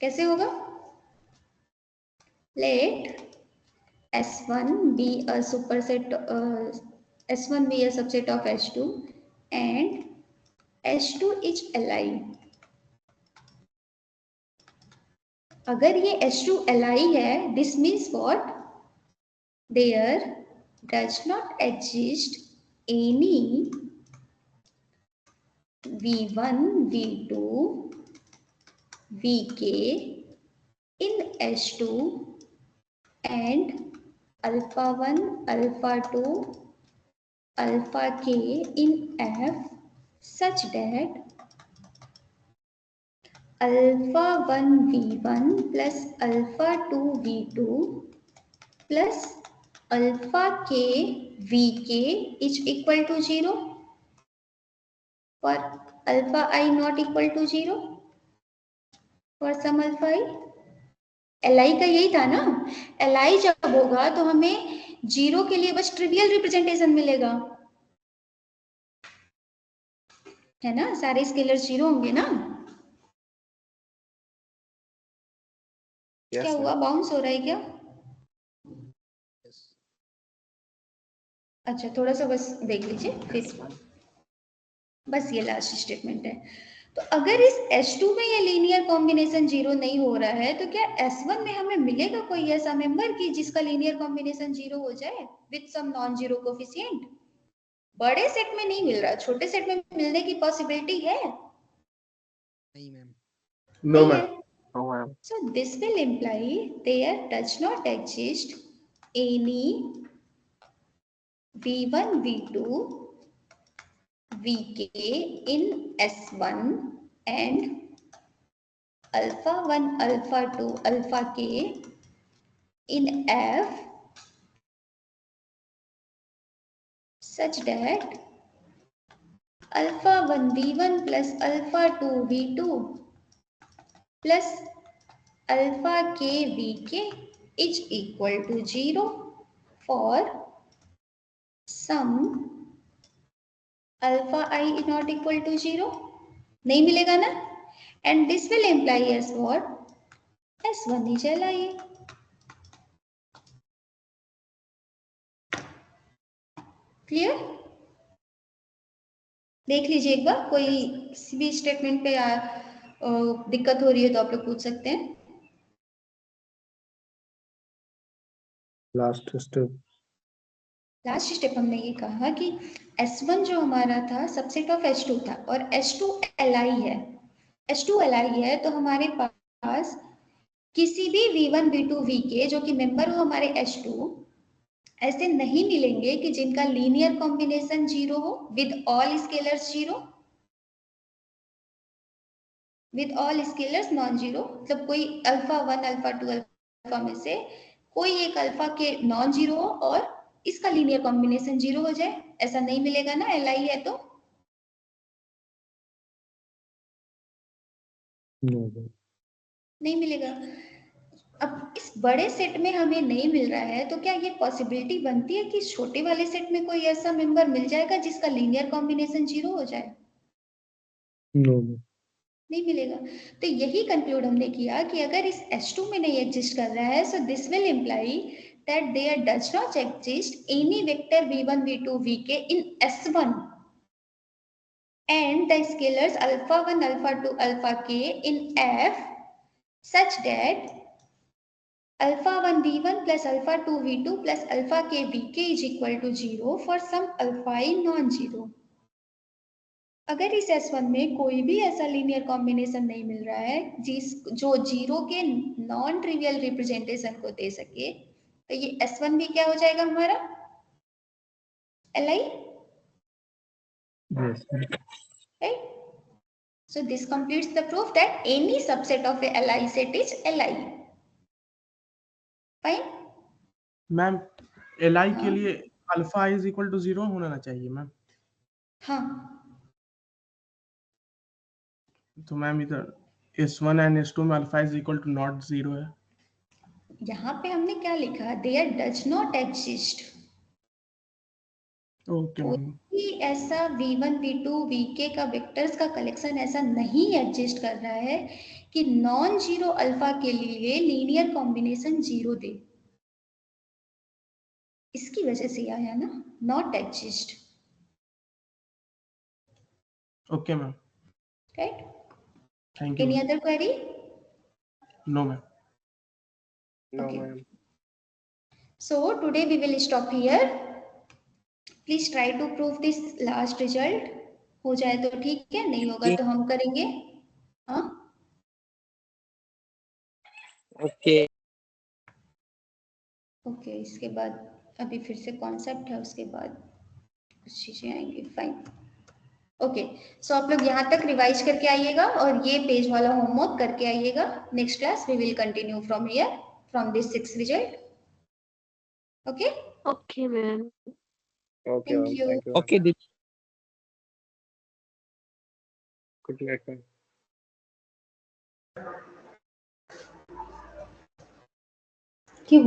कैसे होगा? Let S1 be a superset, S1 be a subset of S2 and S2 is Li। अगर ये S2 Li है, this means what? There does not exist any V1, V2, Vk in S2 and alpha 1, alpha 2, alpha k in F such that alpha 1 V1 plus alpha 2 V2 plus alpha k Vk is equal to 0 for alpha I not equal to 0 for some alpha I। Li का यही था ना, Li जब होगा तो हमें 0 के लिए बस ट्रिवियल रिप्रेजेंटेशन मिलेगा। है ना, सारे स्केलर्स 0 होंगे ना। क्या हुआ, बाउंस हो रहा है क्या? अच्छा, थोड़ा सा बस देख लीजिए फिर। बस ये लास्ट स्टेटमेंट है। तो अगर इस H2 में ये लीनियर कॉम्बिनेशन 0 नहीं हो रहा है तो क्या S1 में हमें मिलेगा कोई ऐसा मेंबर कि जिसका लीनियर कॉम्बिनेशन 0 हो जाए with some non zero coefficient? बड़े सेट में नहीं मिल रहा, छोटे सेट में मिलने की पॉसिबिलिटी है? नहीं मैम। नो नहीं मैम। है। So this will imply there does not exist any V1, V2, Vk in S1 and alpha 1, alpha 2, alpha k in F such that alpha 1 V1 plus alpha 2 V2 plus alpha k Vk is equal to 0 for some alpha I not equal to 0. नहीं मिलेगा ना? And this will imply as what? S1 ही चला ये। Clear? देख लीजिए एक बार, कोई किसी भी स्टेटमेंट पे दिक्कत हो रही है तो आप लोग पूछ सकते हैं। Last step. लास्ट स्टेप हमने ये कहा कि S1 जो हमारा था सबसेट ऑफ H2 था और H2 Li है। H2 Li है तो हमारे पास किसी भी V1, V2, Vk जो कि मेंबर हो हमारे H2 ऐसे नहीं मिलेंगे कि जिनका लीनियर कॉम्बिनेशन 0 हो with all scalars 0, with all scalars non zero, मतलब कोई अल्फा 1, अल्फा 2, अल्फा में से कोई एक अल्फा के नॉन जीरो हो और इसका लीनियर कॉम्बिनेशन 0 हो जाए, ऐसा नहीं मिलेगा ना Li है तो। नहीं मिलेगा। अब इस बड़े सेट में हमें नहीं मिल रहा है तो क्या ये पॉसिबिलिटी बनती है कि छोटे वाले सेट में कोई ऐसा मेंबर मिल जाएगा जिसका लीनियर कॉम्बिनेशन 0 हो जाए? नहीं मिलेगा। तो यही कंक्लूड हमने किया कि अगर इस H2 में नहीं एग्जिस्ट कर रहा है, so this will imply that there does not exist any vector v1, v2, vk in S1 and the scalars alpha 1, alpha 2, alpha k in F such that alpha 1 v1 plus alpha 2 v2 plus alpha k vk is equal to 0 for some alpha i non-zero. अगर इस S1 में कोई भी ऐसा linear combination नहीं मिल रहा है जो 0 के नॉन ट्रिवियल रिप्रेजेंटेशन को दे सके तो ये S1 भी क्या हो जाएगा हमारा? Li, right? So this completes the proof that any subset of a Li set is Li. Fine? Ma'am Li के लिए अल्फा इज इक्वल टू 0 होना चाहिए मैम। हाँ, तो मैम इधर S1 एंड S2 में alpha is equal to not 0 है। यहाँ पे हमने क्या लिखा? There does not exist okay ma'am. कोई ऐसा v1, v2, vk का वेक्टर्स का कलेक्शन ऐसा नहीं एग्जिस्ट कर रहा है कि नॉन जीरो अल्फा के लिए लीनियर कॉम्बिनेशन 0 दे। इसकी वजह से आया ना, not exist. Okay ma'am, right? Thank you any ma'am. Other query? No ma'am. No Okay. Ma'am. So today we will stop here. Please try to prove this last result. हो जाए तो ठीक है, नहीं होगा तो हम करेंगे। हाँ, ओके। ओके। इसके बाद अभी फिर से कॉन्सेप्ट है, उसके बाद कुछ चीजें आएंगी। Fine, okay. सो आप लोग यहाँ तक रिवाइज करके आइएगा और ये पेज वाला होमवर्क करके आइएगा। Next class we will continue from here, from this 6 result. Okay, Okay, ma'am. Okay thank ma'am, you. Thank you. Okay good night ma'am. क्यों?